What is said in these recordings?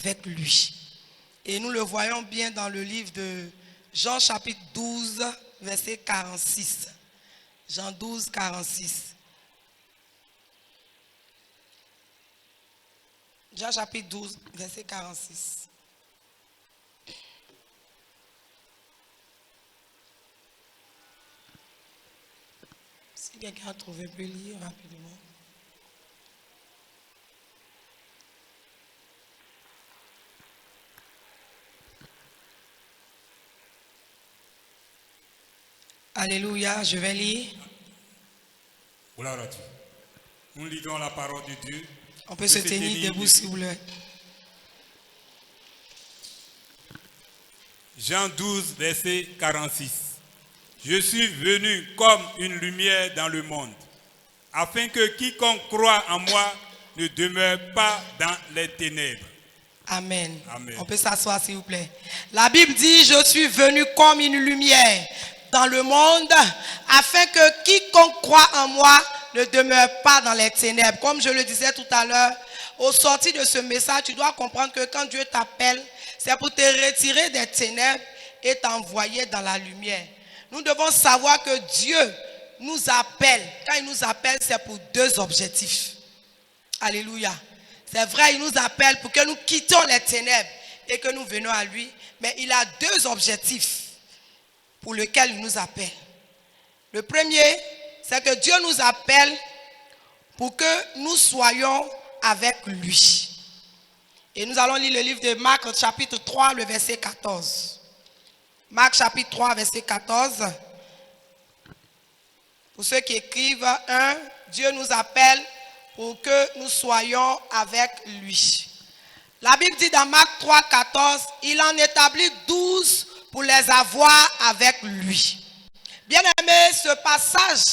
avec lui. Et nous le voyons bien dans le livre de Jean chapitre 12, verset 46. Jean 12, 46. Jean chapitre 12, verset 46. Si quelqu'un a trouvé, peut lire rapidement. Alléluia, je vais lire. Gloire à Dieu. Nous lisons la parole de Dieu. On peut se tenir debout si vous voulez. Jean 12, verset 46. Je suis venu comme une lumière dans le monde, afin que quiconque croit en moi ne demeure pas dans les ténèbres. Amen. Amen. On peut s'asseoir s'il vous plaît. La Bible dit, je suis venu comme une lumière dans le monde, afin que quiconque croit en moi ne demeure pas dans les ténèbres. Comme je le disais tout à l'heure, au sortir de ce message, tu dois comprendre que quand Dieu t'appelle, c'est pour te retirer des ténèbres et t'envoyer dans la lumière. Nous devons savoir que Dieu nous appelle. Quand il nous appelle, c'est pour deux objectifs. Alléluia. C'est vrai, il nous appelle pour que nous quittions les ténèbres et que nous venons à lui. Mais il a deux objectifs pour lesquels il nous appelle. Le premier, c'est que Dieu nous appelle pour que nous soyons avec lui. Et nous allons lire le livre de Marc, chapitre 3, le verset 14. Marc, chapitre 3, verset 14. Pour ceux qui écrivent 1, Dieu nous appelle pour que nous soyons avec lui. La Bible dit dans Marc 3, 14, il en établit 12 pour les avoir avec lui. Bien aimé, ce passage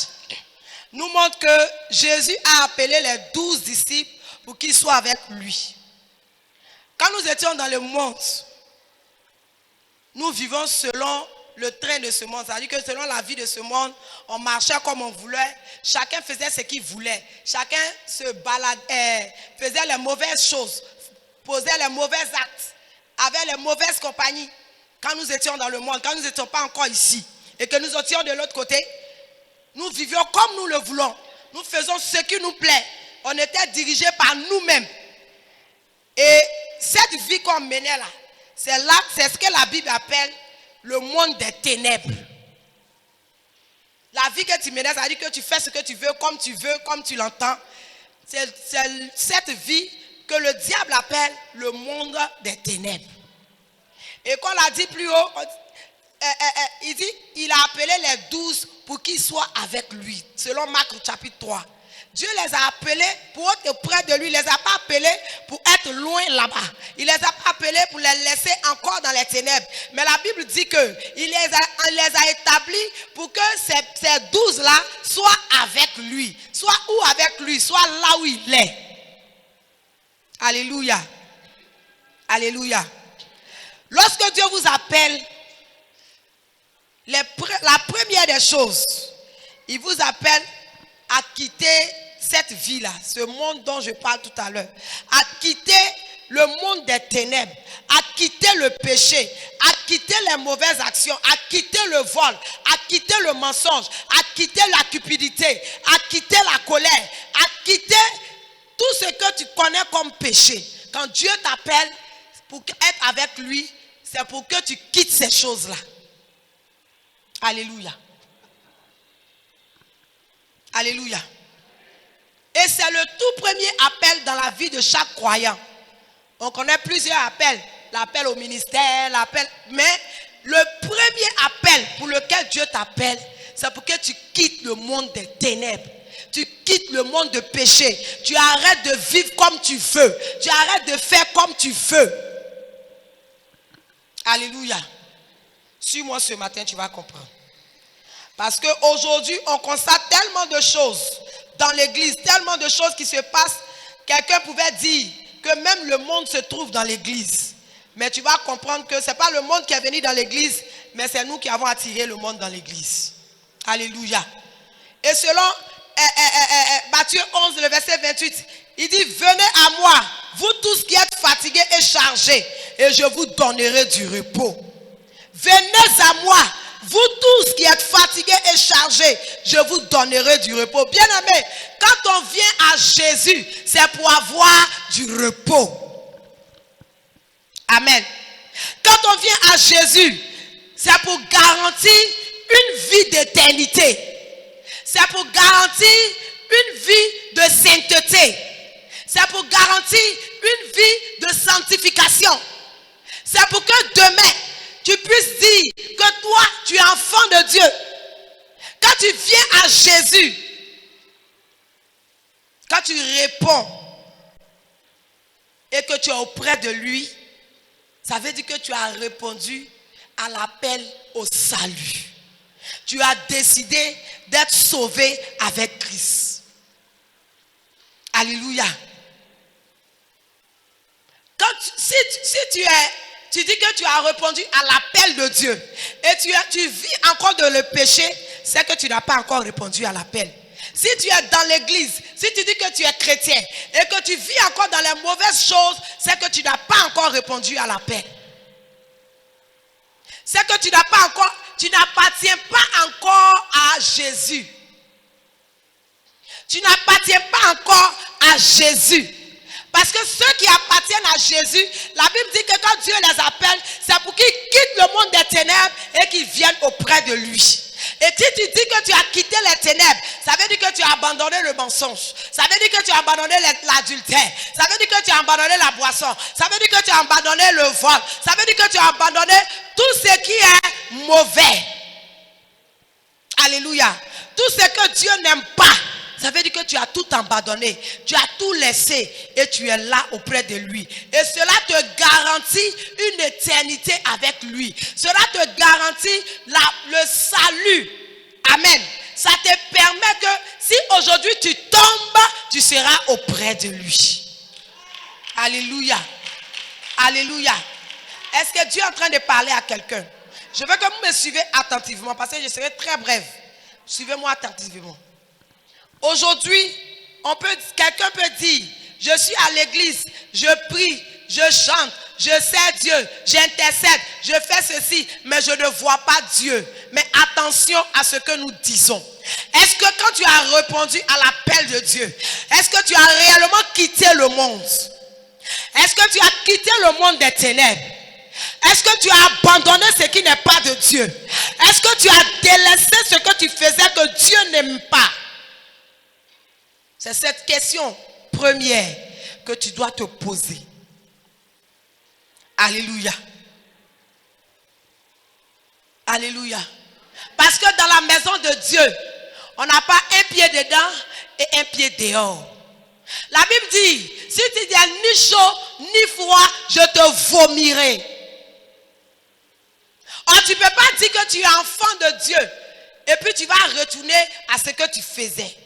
nous montre que Jésus a appelé les 12 disciples pour qu'ils soient avec lui. Quand nous étions dans le monde, nous vivons selon le train de ce monde. C'est-à-dire que selon la vie de ce monde, on marchait comme on voulait. Chacun faisait ce qu'il voulait. Chacun se baladait, faisait les mauvaises choses, posait les mauvais actes, avait les mauvaises compagnies. Quand nous étions dans le monde, quand nous n'étions pas encore ici, et que nous étions de l'autre côté, nous vivions comme nous le voulons. Nous faisons ce qui nous plaît. On était dirigés par nous-mêmes. Et cette vie qu'on menait là, c'est ce que la Bible appelle le monde des ténèbres. La vie que tu menais, ça veut dire que tu fais ce que tu veux, comme tu l'entends. C'est cette vie que le diable appelle le monde des ténèbres. Et qu'on l'a dit plus haut, il dit, il a appelé les 12 pour qu'ils soient avec lui, selon Marc chapitre 3. Dieu les a appelés pour être près de lui. Il ne les a pas appelés pour être loin là-bas. Il ne les a pas appelés pour les laisser encore dans les ténèbres. Mais la Bible dit qu'il les a établis pour que ces 12-là soient avec lui. Soit où avec lui, soit là où il est. Alléluia. Alléluia. Lorsque Dieu vous appelle, la première des choses, il vous appelle à quitter cette vie-là, ce monde dont je parle tout à l'heure, à quitter le monde des ténèbres, à quitter le péché, à quitter les mauvaises actions, à quitter le vol, à quitter le mensonge, à quitter la cupidité, à quitter la colère, à quitter tout ce que tu connais comme péché. Quand Dieu t'appelle pour être avec lui, c'est pour que tu quittes ces choses-là. Alléluia. Alléluia. Et c'est le tout premier appel dans la vie de chaque croyant. On connaît plusieurs appels. L'appel au ministère, mais le premier appel pour lequel Dieu t'appelle, c'est pour que tu quittes le monde des ténèbres. Tu quittes le monde de péché. Tu arrêtes de vivre comme tu veux. Tu arrêtes de faire comme tu veux. Alléluia. Suis-moi ce matin, tu vas comprendre. Parce qu'aujourd'hui, on constate tellement de choses dans l'église, tellement de choses qui se passent. Quelqu'un pouvait dire que même le monde se trouve dans l'église. Mais tu vas comprendre que ce n'est pas le monde qui est venu dans l'église, mais c'est nous qui avons attiré le monde dans l'église. Alléluia. Et selon Matthieu 11, le verset 28, il dit, venez à moi, vous tous qui êtes fatigués et chargés, et je vous donnerai du repos. Venez à moi, vous tous qui êtes fatigués et chargés, je vous donnerai du repos. Bien-aimés, quand on vient à Jésus, c'est pour avoir du repos. Amen. Quand on vient à Jésus, c'est pour garantir une vie d'éternité. C'est pour garantir une vie de sainteté. C'est pour garantir une vie de sanctification. C'est pour que demain, tu puisses dire que toi, tu es enfant de Dieu. Quand tu viens à Jésus, quand tu réponds et que tu es auprès de lui, ça veut dire que tu as répondu à l'appel au salut. Tu as décidé d'être sauvé avec Christ. Alléluia. Si tu dis que tu as répondu à l'appel de Dieu et tu vis encore dans le péché, c'est que tu n'as pas encore répondu à l'appel. Si tu es dans l'église, si tu dis que tu es chrétien et que tu vis encore dans les mauvaises choses, c'est que tu n'as pas encore répondu à l'appel. C'est que tu n'appartiens pas encore à Jésus. Tu n'appartiens pas encore à Jésus. Parce que ceux qui appartiennent à Jésus, la Bible dit que quand Dieu les appelle, c'est pour qu'ils quittent le monde des ténèbres et qu'ils viennent auprès de lui. Et si tu dis que tu as quitté les ténèbres, ça veut dire que tu as abandonné le mensonge. Ça veut dire que tu as abandonné l'adultère. Ça veut dire que tu as abandonné la boisson. Ça veut dire que tu as abandonné le vol. Ça veut dire que tu as abandonné tout ce qui est mauvais. Alléluia. Tout ce que Dieu n'aime pas. Ça veut dire que tu as tout abandonné, tu as tout laissé et tu es là auprès de lui. Et cela te garantit une éternité avec lui. Cela te garantit le salut. Amen. Ça te permet que si aujourd'hui tu tombes, tu seras auprès de lui. Alléluia. Alléluia. Est-ce que Dieu est en train de parler à quelqu'un? Je veux que vous me suivez attentivement parce que je serai très brève. Suivez-moi attentivement. Aujourd'hui, quelqu'un peut dire, je suis à l'église, je prie, je chante, je sers Dieu, j'intercède, je fais ceci, mais je ne vois pas Dieu. Mais attention à ce que nous disons. Est-ce que quand tu as répondu à l'appel de Dieu, est-ce que tu as réellement quitté le monde? Est-ce que tu as quitté le monde des ténèbres? Est-ce que tu as abandonné ce qui n'est pas de Dieu? Est-ce que tu as délaissé ce que tu faisais que Dieu n'aime pas? C'est cette question première que tu dois te poser. Alléluia. Alléluia. Parce que dans la maison de Dieu, on n'a pas un pied dedans et un pied dehors. La Bible dit, si tu dis ni chaud ni froid, je te vomirai. Or, tu ne peux pas dire que tu es enfant de Dieu et puis tu vas retourner à ce que tu faisais.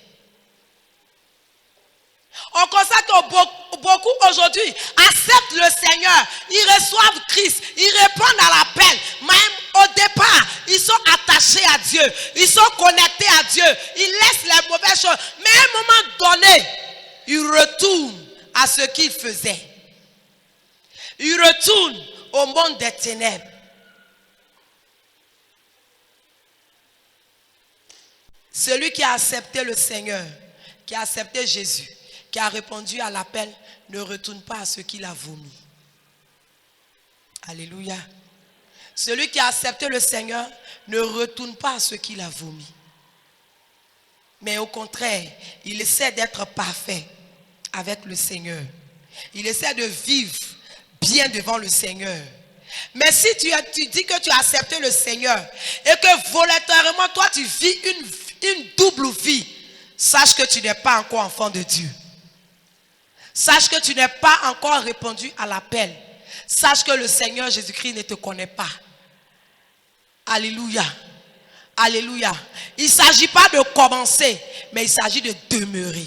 On constate que beaucoup aujourd'hui acceptent le Seigneur, ils reçoivent Christ, ils répondent à l'appel. Même au départ, ils sont attachés à Dieu, ils sont connectés à Dieu, ils laissent les mauvaises choses. Mais à un moment donné, ils retournent à ce qu'ils faisaient. Ils retournent au monde des ténèbres. Celui qui a accepté le Seigneur, qui a accepté Jésus, qui a répondu à l'appel, ne retourne pas à ce qu'il a vomi. Alléluia. Celui qui a accepté le Seigneur ne retourne pas à ce qu'il a vomi. Mais au contraire, il essaie d'être parfait avec le Seigneur. Il essaie de vivre bien devant le Seigneur. Mais si tu dis que tu as accepté le Seigneur et que volontairement toi tu vis une double vie, sache que tu n'es pas encore enfant de Dieu. Sache que tu n'es pas encore répondu à l'appel. Sache que le Seigneur Jésus-Christ ne te connaît pas. Alléluia. Alléluia. Il ne s'agit pas de commencer, mais il s'agit de demeurer.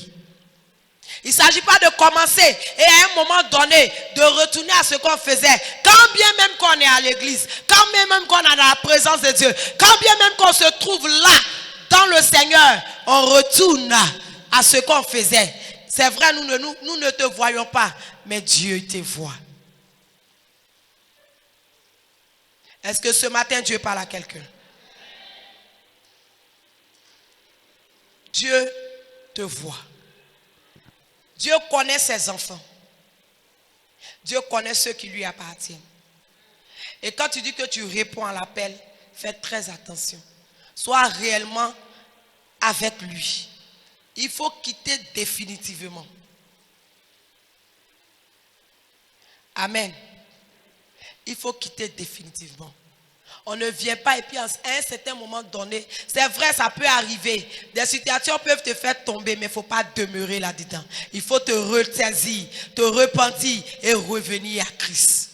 Il ne s'agit pas de commencer et à un moment donné de retourner à ce qu'on faisait. Quand bien même qu'on est à l'église, quand bien même qu'on est dans la présence de Dieu, quand bien même qu'on se trouve là dans le Seigneur, on retourne à ce qu'on faisait. C'est vrai, nous ne te voyons pas, mais Dieu te voit. Est-ce que ce matin, Dieu parle à quelqu'un? Dieu te voit. Dieu connaît ses enfants. Dieu connaît ceux qui lui appartiennent. Et quand tu dis que tu réponds à l'appel, fais très attention. Sois réellement avec lui. Il faut quitter définitivement. Amen. Il faut quitter définitivement. On ne vient pas et puis à un certain moment donné, c'est vrai, ça peut arriver. Des situations peuvent te faire tomber, mais il ne faut pas demeurer là-dedans. Il faut te ressaisir, te repentir et revenir à Christ.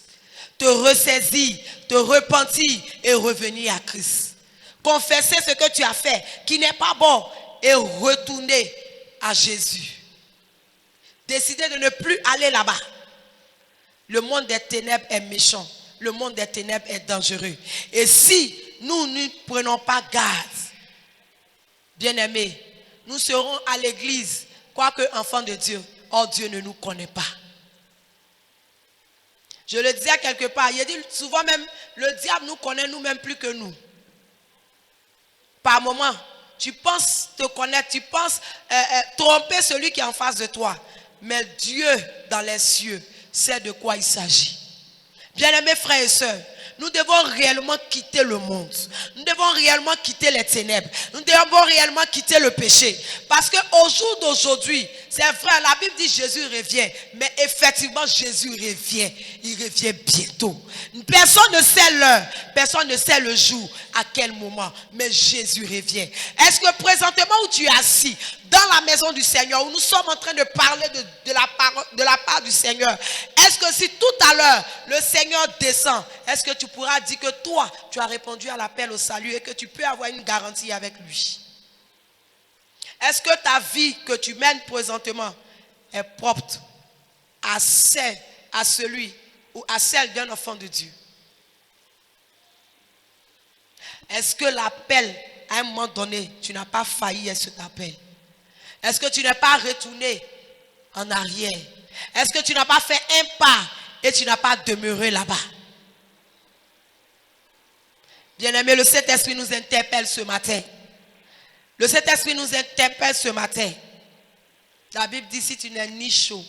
Te ressaisir, te repentir et revenir à Christ. Confesser ce que tu as fait qui n'est pas bon et retourner à Jésus. Décider de ne plus aller là-bas. Le monde des ténèbres est méchant. Le monde des ténèbres est dangereux. Et si nous ne prenons pas garde, bien-aimés, nous serons à l'église, quoique enfants de Dieu. Or, Dieu ne nous connaît pas. Je le disais quelque part, il dit souvent même, le diable nous connaît nous-mêmes plus que nous. Par moment, tu penses te connaître, tu penses tromper celui qui est en face de toi. Mais Dieu, dans les cieux, sait de quoi il s'agit. Bien-aimés frères et sœurs, nous devons réellement quitter le monde. Nous devons réellement quitter les ténèbres. Nous devons réellement quitter le péché. Parce qu'au jour d'aujourd'hui, c'est vrai, la Bible dit Jésus revient. Mais effectivement, Jésus revient. Il revient bientôt. Personne ne sait l'heure. Personne ne sait le jour, à quel moment. Mais Jésus revient. Est-ce que présentement où tu es assis, dans la maison du Seigneur, où nous sommes en train de parler de la part du Seigneur, est-ce que si tout à l'heure, le Seigneur descend, est-ce que tu pourras dire que toi, tu as répondu à l'appel au salut et que tu peux avoir une garantie avec lui? Est-ce que ta vie que tu mènes présentement est propre à celui ou à celle d'un enfant de Dieu? Est-ce que l'appel, à un moment donné, tu n'as pas failli à cet appel? Est-ce que tu n'es pas retourné en arrière? Est-ce que tu n'as pas fait un pas et tu n'as pas demeuré là-bas? Bien-aimé, le Saint-Esprit nous interpelle ce matin. Le Saint-Esprit nous interpelle ce matin. La Bible dit, si tu n'es ni chaud,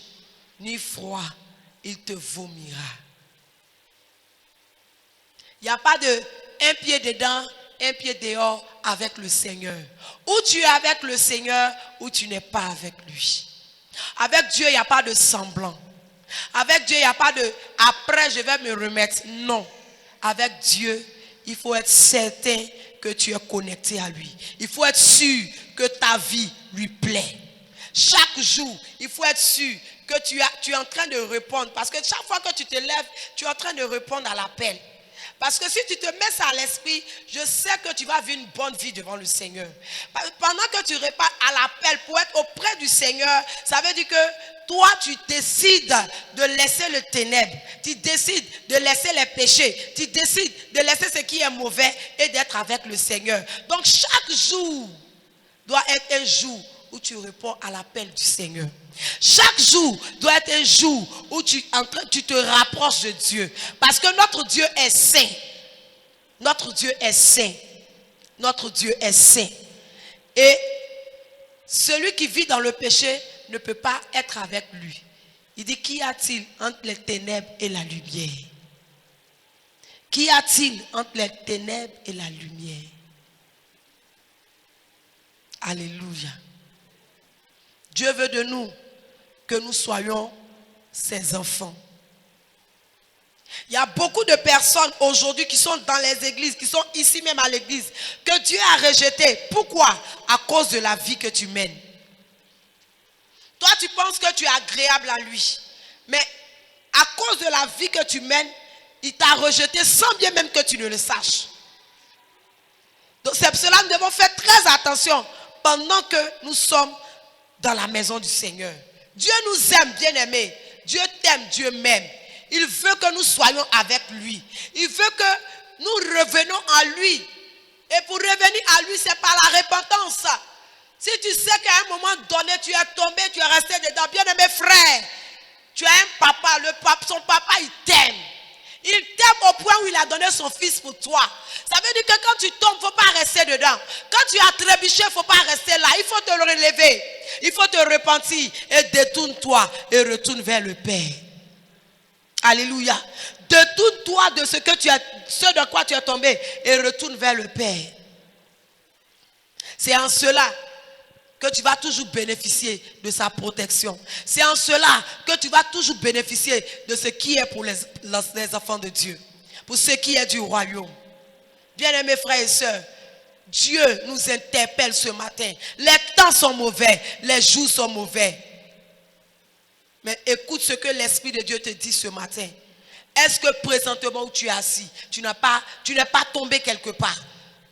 ni froid, il te vomira. Il n'y a pas de un pied dedans, un pied dehors avec le Seigneur. Ou tu es avec le Seigneur, ou tu n'es pas avec lui. Avec Dieu, il n'y a pas de semblant. Avec Dieu, il n'y a pas de après je vais me remettre. Non. Avec Dieu, il faut être certain que tu es connecté à lui. Il faut être sûr que ta vie lui plaît. Chaque jour, il faut être sûr que tu es en train de répondre. Parce que chaque fois que tu te lèves, tu es en train de répondre à l'appel. Parce que si tu te mets ça à l'esprit, je sais que tu vas vivre une bonne vie devant le Seigneur. Pendant que tu réponds à l'appel pour être auprès du Seigneur, ça veut dire que toi, tu décides de laisser le ténèbre. Tu décides de laisser les péchés. Tu décides de laisser ce qui est mauvais et d'être avec le Seigneur. Donc, chaque jour doit être un jour où tu réponds à l'appel du Seigneur. Chaque jour doit être un jour où tu te rapproches de Dieu. Parce que notre Dieu est saint. Notre Dieu est saint. Notre Dieu est saint. Et celui qui vit dans le péché ne peut pas être avec lui. Il dit, qu'y a-t-il entre les ténèbres et la lumière? Qu'y a-t-il entre les ténèbres et la lumière? Alléluia. Dieu veut de nous que nous soyons ses enfants. Il y a beaucoup de personnes aujourd'hui qui sont dans les églises, qui sont ici même à l'église, que Dieu a rejeté. Pourquoi? À cause de la vie que tu mènes. Toi, tu penses que tu es agréable à lui. Mais à cause de la vie que tu mènes, il t'a rejeté sans bien même que tu ne le saches. Donc c'est pour cela que nous devons faire très attention pendant que nous sommes dans la maison du Seigneur. Dieu nous aime, bien-aimés. Dieu t'aime, Dieu m'aime. Il veut que nous soyons avec lui. Il veut que nous revenons à lui. Et pour revenir à lui, c'est par la repentance. Si tu sais qu'à un moment donné, tu es tombé, tu es resté dedans, bien-aimé frère, tu as un papa, son papa, il t'aime. Il t'aime au point où il a donné son fils pour toi. Ça veut dire que quand tu tombes, il ne faut pas rester dedans. Quand tu as trébuché, il ne faut pas rester là. Il faut te relever. Il faut te repentir et détourne-toi et retourne vers le Père. Alléluia. Détourne-toi de ce de quoi tu es tombé et retourne vers le Père. C'est en cela que tu vas toujours bénéficier de sa protection. C'est en cela que tu vas toujours bénéficier de ce qui est pour les enfants de Dieu. Pour ce qui est du royaume. Bien-aimés frères et sœurs, Dieu nous interpelle ce matin. Les temps sont mauvais, les jours sont mauvais. Mais écoute ce que l'Esprit de Dieu te dit ce matin. Est-ce que présentement où tu es assis, tu n'es pas tombé quelque part?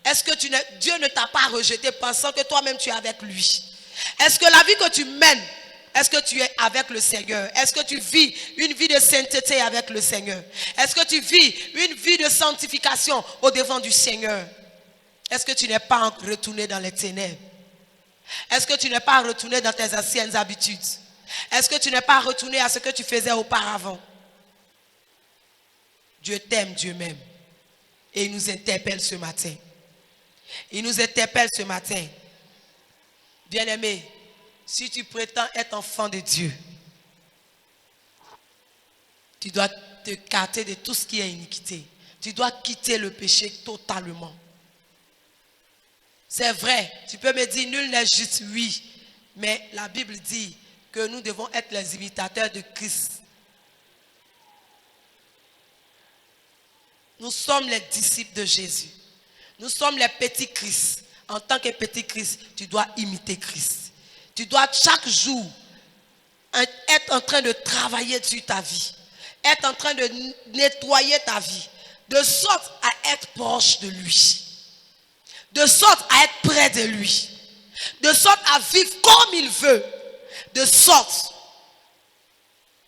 Est-ce que Dieu ne t'a pas rejeté pensant que toi-même tu es avec lui? Est-ce que la vie que tu mènes, est-ce que tu es avec le Seigneur? Est-ce que tu vis une vie de sainteté avec le Seigneur? Est-ce que tu vis une vie de sanctification au devant du Seigneur? Est-ce que tu n'es pas retourné dans les ténèbres? Est-ce que tu n'es pas retourné dans tes anciennes habitudes? Est-ce que tu n'es pas retourné à ce que tu faisais auparavant? Dieu t'aime, Dieu m'aime. Et il nous interpelle ce matin. Il nous interpelle ce matin. Bien-aimé, si tu prétends être enfant de Dieu, tu dois te écarter de tout ce qui est iniquité. Tu dois quitter le péché totalement. C'est vrai, tu peux me dire nul n'est juste, oui. Mais la Bible dit que nous devons être les imitateurs de Christ. Nous sommes les disciples de Jésus. Nous sommes les petits Christ. En tant que petit Christ, tu dois imiter Christ. Tu dois chaque jour être en train de travailler sur ta vie. Être en train de nettoyer ta vie. De sorte à être proche de lui. De sorte à être près de lui. De sorte à vivre comme il veut. De sorte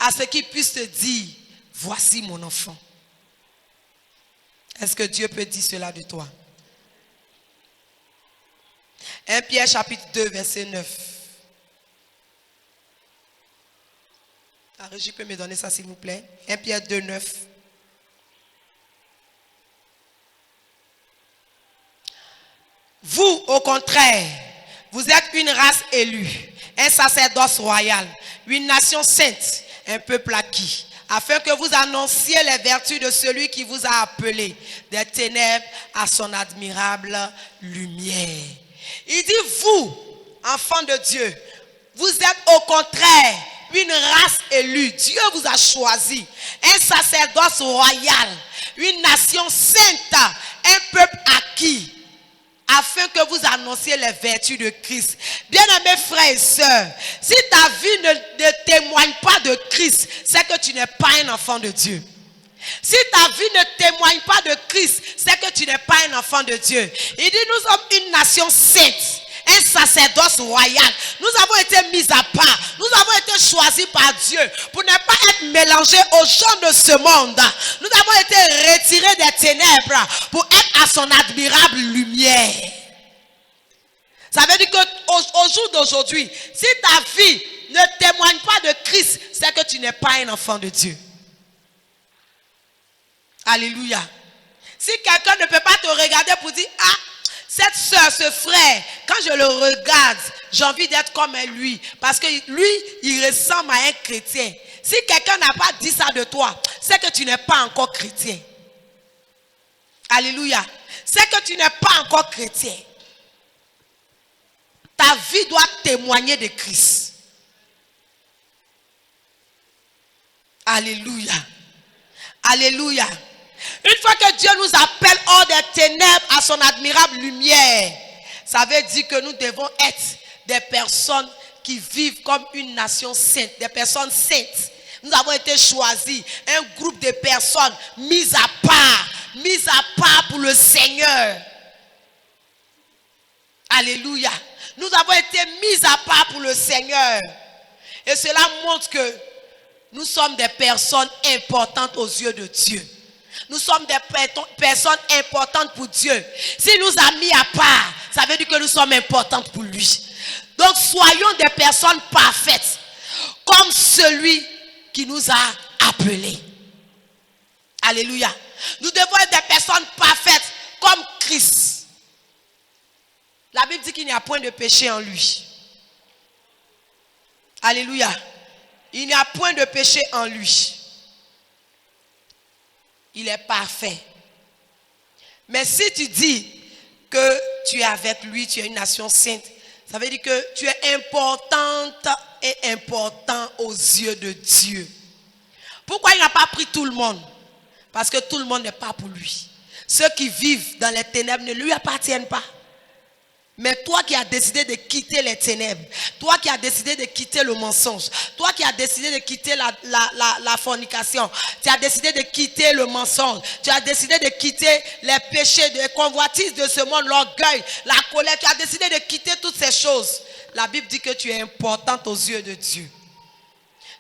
à ce qu'il puisse te dire, voici mon enfant. Est-ce que Dieu peut dire cela de toi? 1 Pierre chapitre 2 verset 9. La régie peut me donner ça s'il vous plaît. 1 Pierre 2, 9. Vous, au contraire, vous êtes une race élue, un sacerdoce royal, une nation sainte, un peuple acquis, afin que vous annonciez les vertus de celui qui vous a appelé des ténèbres à son admirable lumière. Il dit, vous, enfants de Dieu, vous êtes au contraire une race élue. Dieu vous a choisi, un sacerdoce royal, une nation sainte, un peuple acquis, afin que vous annonciez les vertus de Christ. Bien-aimés frères et sœurs, si ta vie ne témoigne pas de Christ, c'est que tu n'es pas un enfant de Dieu. Si ta vie ne témoigne pas de Christ, c'est que tu n'es pas un enfant de Dieu. Il dit, nous sommes une nation sainte, un sacerdoce royal. Nous avons été mis à part. Nous avons été choisis par Dieu pour ne pas être mélangés aux gens de ce monde. Nous avons été retirés des ténèbres pour être à son admirable lumière. Ça veut dire qu'au jour d'aujourd'hui, si ta vie ne témoigne pas de Christ, c'est que tu n'es pas un enfant de Dieu. Alléluia. Si quelqu'un ne peut pas te regarder pour dire, ah, cette soeur, ce frère, quand je le regarde, j'ai envie d'être comme lui. Parce que lui, il ressemble à un chrétien. Si quelqu'un n'a pas dit ça de toi, c'est que tu n'es pas encore chrétien. Alléluia. C'est que tu n'es pas encore chrétien. Ta vie doit témoigner de Christ. Alléluia. Alléluia. Une fois que Dieu nous appelle hors des ténèbres à son admirable lumière, ça veut dire que nous devons être des personnes qui vivent comme une nation sainte, des personnes saintes. Nous avons été choisis, un groupe de personnes mises à part pour le Seigneur. Alléluia. Nous avons été mis à part pour le Seigneur. Et cela montre que nous sommes des personnes importantes aux yeux de Dieu. Nous sommes des personnes importantes pour Dieu. S'il nous a mis à part, ça veut dire que nous sommes importantes pour lui. Donc soyons des personnes parfaites, comme celui qui nous a appelés. Alléluia. Nous devons être des personnes parfaites, comme Christ. La Bible dit qu'il n'y a point de péché en lui. Alléluia. Il n'y a point de péché en lui. Il est parfait. Mais si tu dis que tu es avec lui, tu es une nation sainte, ça veut dire que tu es importante et important aux yeux de Dieu. Pourquoi il n'a pas pris tout le monde? Parce que tout le monde n'est pas pour lui. Ceux qui vivent dans les ténèbres ne lui appartiennent pas. Mais toi qui as décidé de quitter les ténèbres, toi qui as décidé de quitter le mensonge, toi qui as décidé de quitter la fornication, tu as décidé de quitter le mensonge, tu as décidé de quitter les péchés, les convoitises de ce monde, l'orgueil, la colère, tu as décidé de quitter toutes ces choses. La Bible dit que tu es importante aux yeux de Dieu.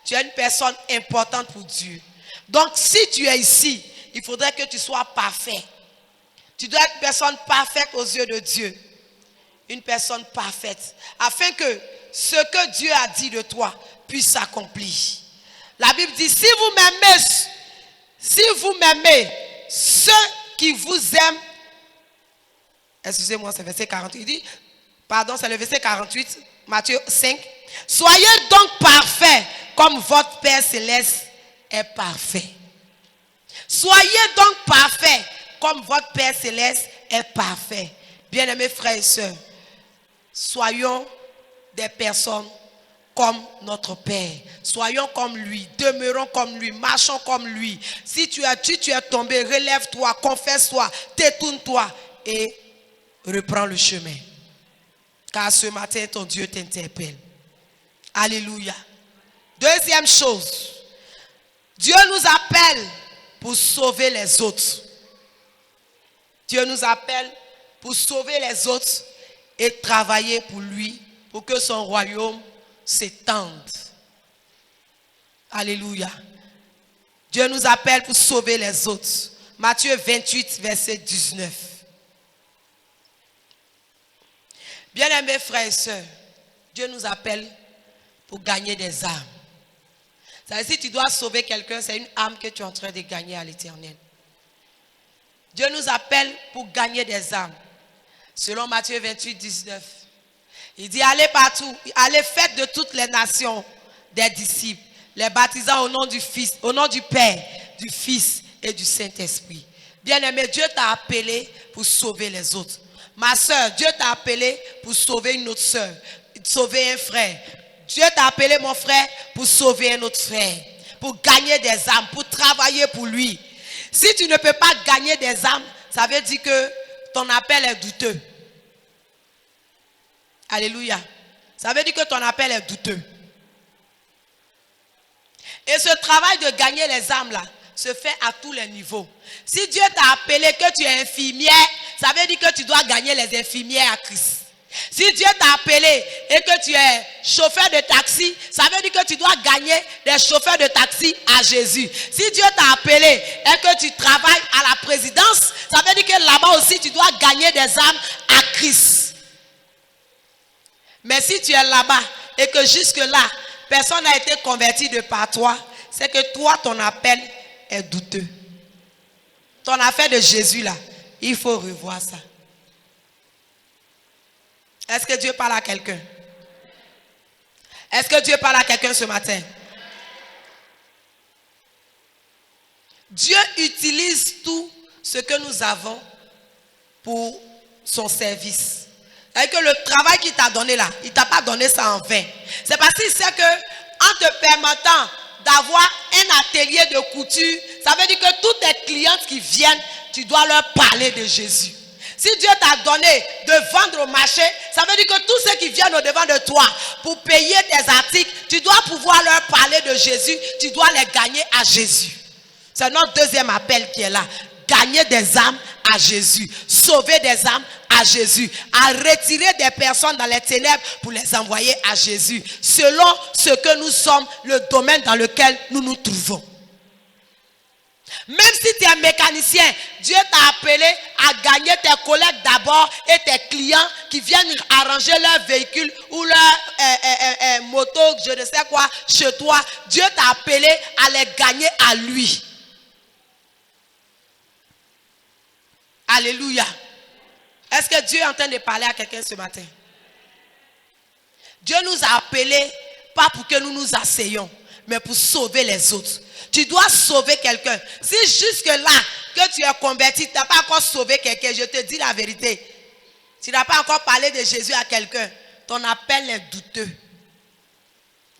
Tu es une personne importante pour Dieu. Donc si tu es ici, il faudrait que tu sois parfait. Tu dois être une personne parfaite aux yeux de Dieu. Une personne parfaite, afin que ce que Dieu a dit de toi puisse s'accomplir. La Bible dit, si vous m'aimez, ceux qui vous aiment, excusez-moi, c'est verset 48, il dit, pardon, c'est le verset 48, Matthieu 5, soyez donc parfaits comme votre Père Céleste est parfait. Soyez donc parfaits comme votre Père Céleste est parfait. Bien-aimés frères et sœurs, soyons des personnes comme notre Père. Soyons comme lui, demeurons comme lui, marchons comme lui. Si tu es tombé, relève-toi, confesse-toi, détourne-toi et reprends le chemin. Car ce matin, ton Dieu t'interpelle. Alléluia. Deuxième chose, Dieu nous appelle pour sauver les autres. Dieu nous appelle pour sauver les autres et travailler pour lui, pour que son royaume s'étende. Alléluia. Dieu nous appelle pour sauver les autres. Matthieu 28, verset 19. Bien-aimés frères et sœurs, Dieu nous appelle pour gagner des âmes. C'est-à-dire, si tu dois sauver quelqu'un, c'est une âme que tu es en train de gagner à l'Éternel. Dieu nous appelle pour gagner des âmes. Selon Matthieu 28, 19. Il dit, allez partout, allez faites de toutes les nations des disciples, les baptisant au nom du Fils, au nom du Père, du Fils et du Saint-Esprit. Bien-aimé, Dieu t'a appelé pour sauver les autres. Ma soeur, Dieu t'a appelé pour sauver une autre soeur, sauver un frère. Dieu t'a appelé, mon frère, pour sauver un autre frère, pour gagner des âmes, pour travailler pour lui. Si tu ne peux pas gagner des âmes, ça veut dire que ton appel est douteux. Alléluia. Ça veut dire que ton appel est douteux. Et ce travail de gagner les âmes là se fait à tous les niveaux. Si Dieu t'a appelé que tu es infirmière, ça veut dire que tu dois gagner les infirmières à Christ. Si Dieu t'a appelé et que tu es chauffeur de taxi, ça veut dire que tu dois gagner des chauffeurs de taxi à Jésus. Si Dieu t'a appelé et que tu travailles à la présidence, ça veut dire que là-bas aussi tu dois gagner des âmes à Christ. Mais si tu es là-bas et que jusque-là, personne n'a été converti de par toi, c'est que toi, ton appel est douteux. Ton affaire de Jésus là, il faut revoir ça. Est-ce que Dieu parle à quelqu'un? Est-ce que Dieu parle à quelqu'un ce matin? Dieu utilise tout ce que nous avons pour son service. C'est-à-dire que le travail qu'il t'a donné là, il ne t'a pas donné ça en vain. C'est parce qu'il sait qu'en te permettant d'avoir un atelier de couture, ça veut dire que toutes tes clientes qui viennent, tu dois leur parler de Jésus. Si Dieu t'a donné de vendre au marché, ça veut dire que tous ceux qui viennent au-devant de toi pour payer tes articles, tu dois pouvoir leur parler de Jésus, tu dois les gagner à Jésus. C'est notre deuxième appel qui est là. Gagner des âmes à Jésus, sauver des âmes à Jésus, à retirer des personnes dans les ténèbres pour les envoyer à Jésus, selon ce que nous sommes, le domaine dans lequel nous nous trouvons. Même si tu es mécanicien, Dieu t'a appelé à gagner tes collègues d'abord et tes clients qui viennent arranger leur véhicule ou leur moto, je ne sais quoi, chez toi. Dieu t'a appelé à les gagner à lui. Alléluia. Est-ce que Dieu est en train de parler à quelqu'un ce matin? Dieu nous a appelés pas pour que nous nous asseyions, mais pour sauver les autres. Tu dois sauver quelqu'un. Si jusque-là que tu es converti, tu n'as pas encore sauvé quelqu'un, je te dis la vérité. Tu n'as pas encore parlé de Jésus à quelqu'un. Ton appel est douteux.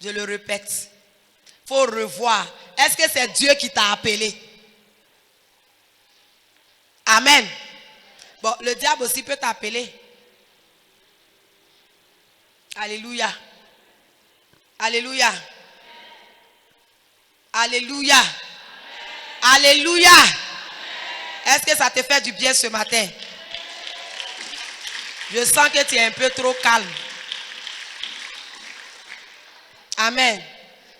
Je le répète. Il faut revoir. Est-ce que c'est Dieu qui t'a appelé? Amen. Bon, le diable aussi peut t'appeler. Alléluia. Alléluia. Alléluia. Alléluia. Est-ce que ça te fait du bien ce matin? Je sens que tu es un peu trop calme. Amen.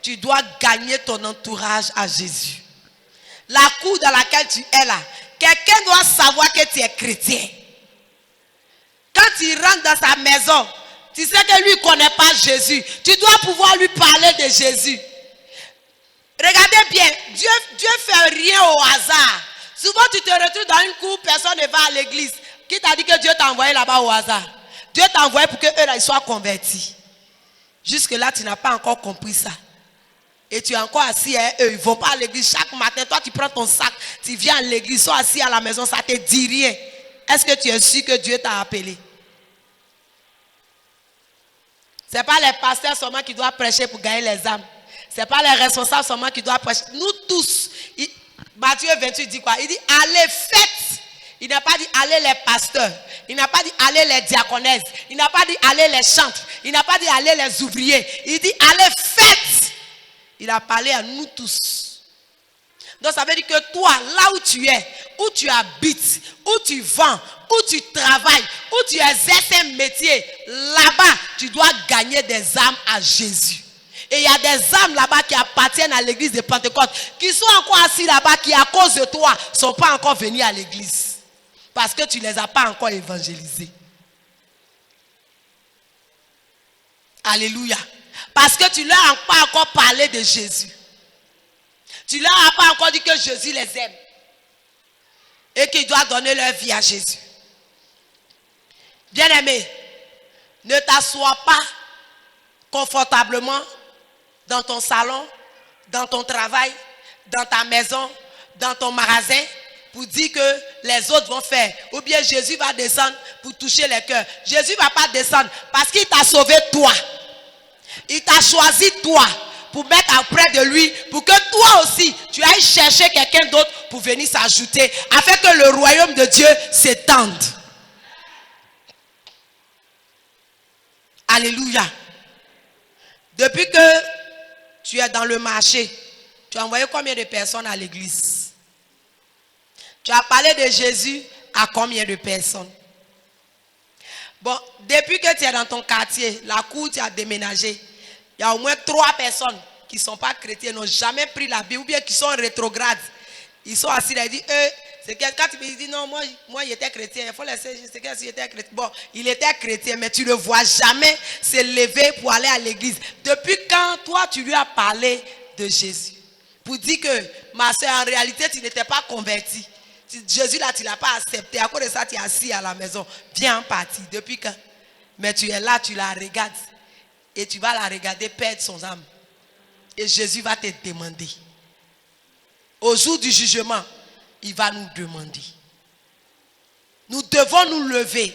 Tu dois gagner ton entourage à Jésus. La cour dans laquelle tu es là, quelqu'un doit savoir que tu es chrétien. Quand tu rentres dans sa maison, tu sais que lui ne connaît pas Jésus. Tu dois pouvoir lui parler de Jésus. Regardez bien, Dieu fait rien au hasard. Souvent tu te retrouves dans une cour, personne ne va à l'église. Qui t'a dit que Dieu t'a envoyé là-bas au hasard? Dieu t'a envoyé pour qu'eux ils soient convertis. Jusque là tu n'as pas encore compris ça. Et tu es encore assis, hein, eux ils ne vont pas à l'église chaque matin. Toi tu prends ton sac, tu viens à l'église, ils sont assis à la maison, ça ne te dit rien. Est-ce que tu es sûr que Dieu t'a appelé? Ce n'est pas les pasteurs seulement qui doivent prêcher pour gagner les âmes. Ce n'est pas les responsables seulement qui doivent prêcher. Nous tous, Matthieu 28 dit quoi? Il dit allez, faites. Il n'a pas dit allez les pasteurs. Il n'a pas dit allez les diaconesses. Il n'a pas dit allez les chantres. Il n'a pas dit allez les ouvriers. Il dit allez, faites. Il a parlé à nous tous. Donc ça veut dire que toi, là où tu es, où tu habites, où tu vends, où tu travailles, où tu exerces un métier, là-bas, tu dois gagner des âmes à Jésus. Et il y a des âmes là-bas qui appartiennent à l'église de Pentecôte, qui sont encore assis là-bas, qui à cause de toi, ne sont pas encore venus à l'église. Parce que tu ne les as pas encore évangélisés. Alléluia. Parce que tu ne leur as pas encore parlé de Jésus. Tu ne leur as pas encore dit que Jésus les aime. Et qu'ils doivent donner leur vie à Jésus. Bien-aimé, ne t'assois pas confortablement dans ton salon, dans ton travail, dans ta maison, dans ton magasin, pour dire que les autres vont faire. Ou bien Jésus va descendre pour toucher les cœurs. Jésus ne va pas descendre parce qu'il t'a sauvé toi. Il t'a choisi toi pour mettre auprès de lui, pour que toi aussi, tu ailles chercher quelqu'un d'autre pour venir s'ajouter, afin que le royaume de Dieu s'étende. Alléluia. Depuis que tu es dans le marché, tu as envoyé combien de personnes à l'église? Tu as parlé de Jésus à combien de personnes? Bon, depuis que tu es dans ton quartier, la cour, tu as déménagé, il y a au moins 3 personnes qui ne sont pas chrétiennes, n'ont jamais pris la Bible, ou bien qui sont rétrogrades. Ils sont assis là, ils disent, c'est quand tu me dis, non, moi j'étais chrétien, il faut laisser, c'est que si j'étais chrétien. Bon, il était chrétien, mais tu ne le vois jamais se lever pour aller à l'église. Depuis quand toi tu lui as parlé de Jésus? Pour dire que, ma soeur, en réalité, tu n'étais pas converti. Jésus là, tu ne l'as pas accepté. À cause de ça, tu es assis à la maison. Bien parti. Depuis quand? Mais tu es là, tu la regardes. Et tu vas la regarder perdre son âme. Et Jésus va te demander. Au jour du jugement, il va nous demander. Nous devons nous lever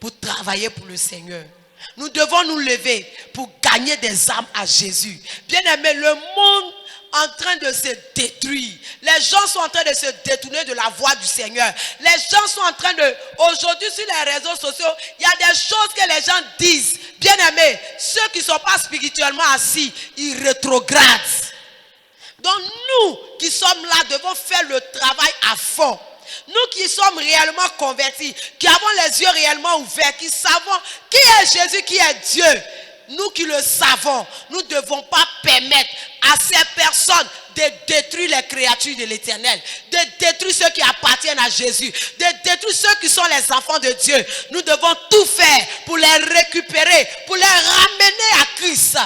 pour travailler pour le Seigneur. Nous devons nous lever pour gagner des âmes à Jésus. Bien aimé, le monde en train de se détruire. Les gens sont en train de se détourner de la voie du Seigneur. Les gens sont en train de... Aujourd'hui, sur les réseaux sociaux, il y a des choses que les gens disent. Bien aimés, ceux qui ne sont pas spirituellement assis, ils rétrogradent. Donc nous qui sommes là devons faire le travail à fond. Nous qui sommes réellement convertis, qui avons les yeux réellement ouverts, qui savons qui est Jésus, qui est Dieu. nous qui le savons, nous ne devons pas permettre à ces personnes de détruire les créatures de l'Éternel, de détruire ceux qui appartiennent à Jésus, de détruire ceux qui sont les enfants de Dieu. Nous devons tout faire pour les récupérer, pour les ramener à Christ.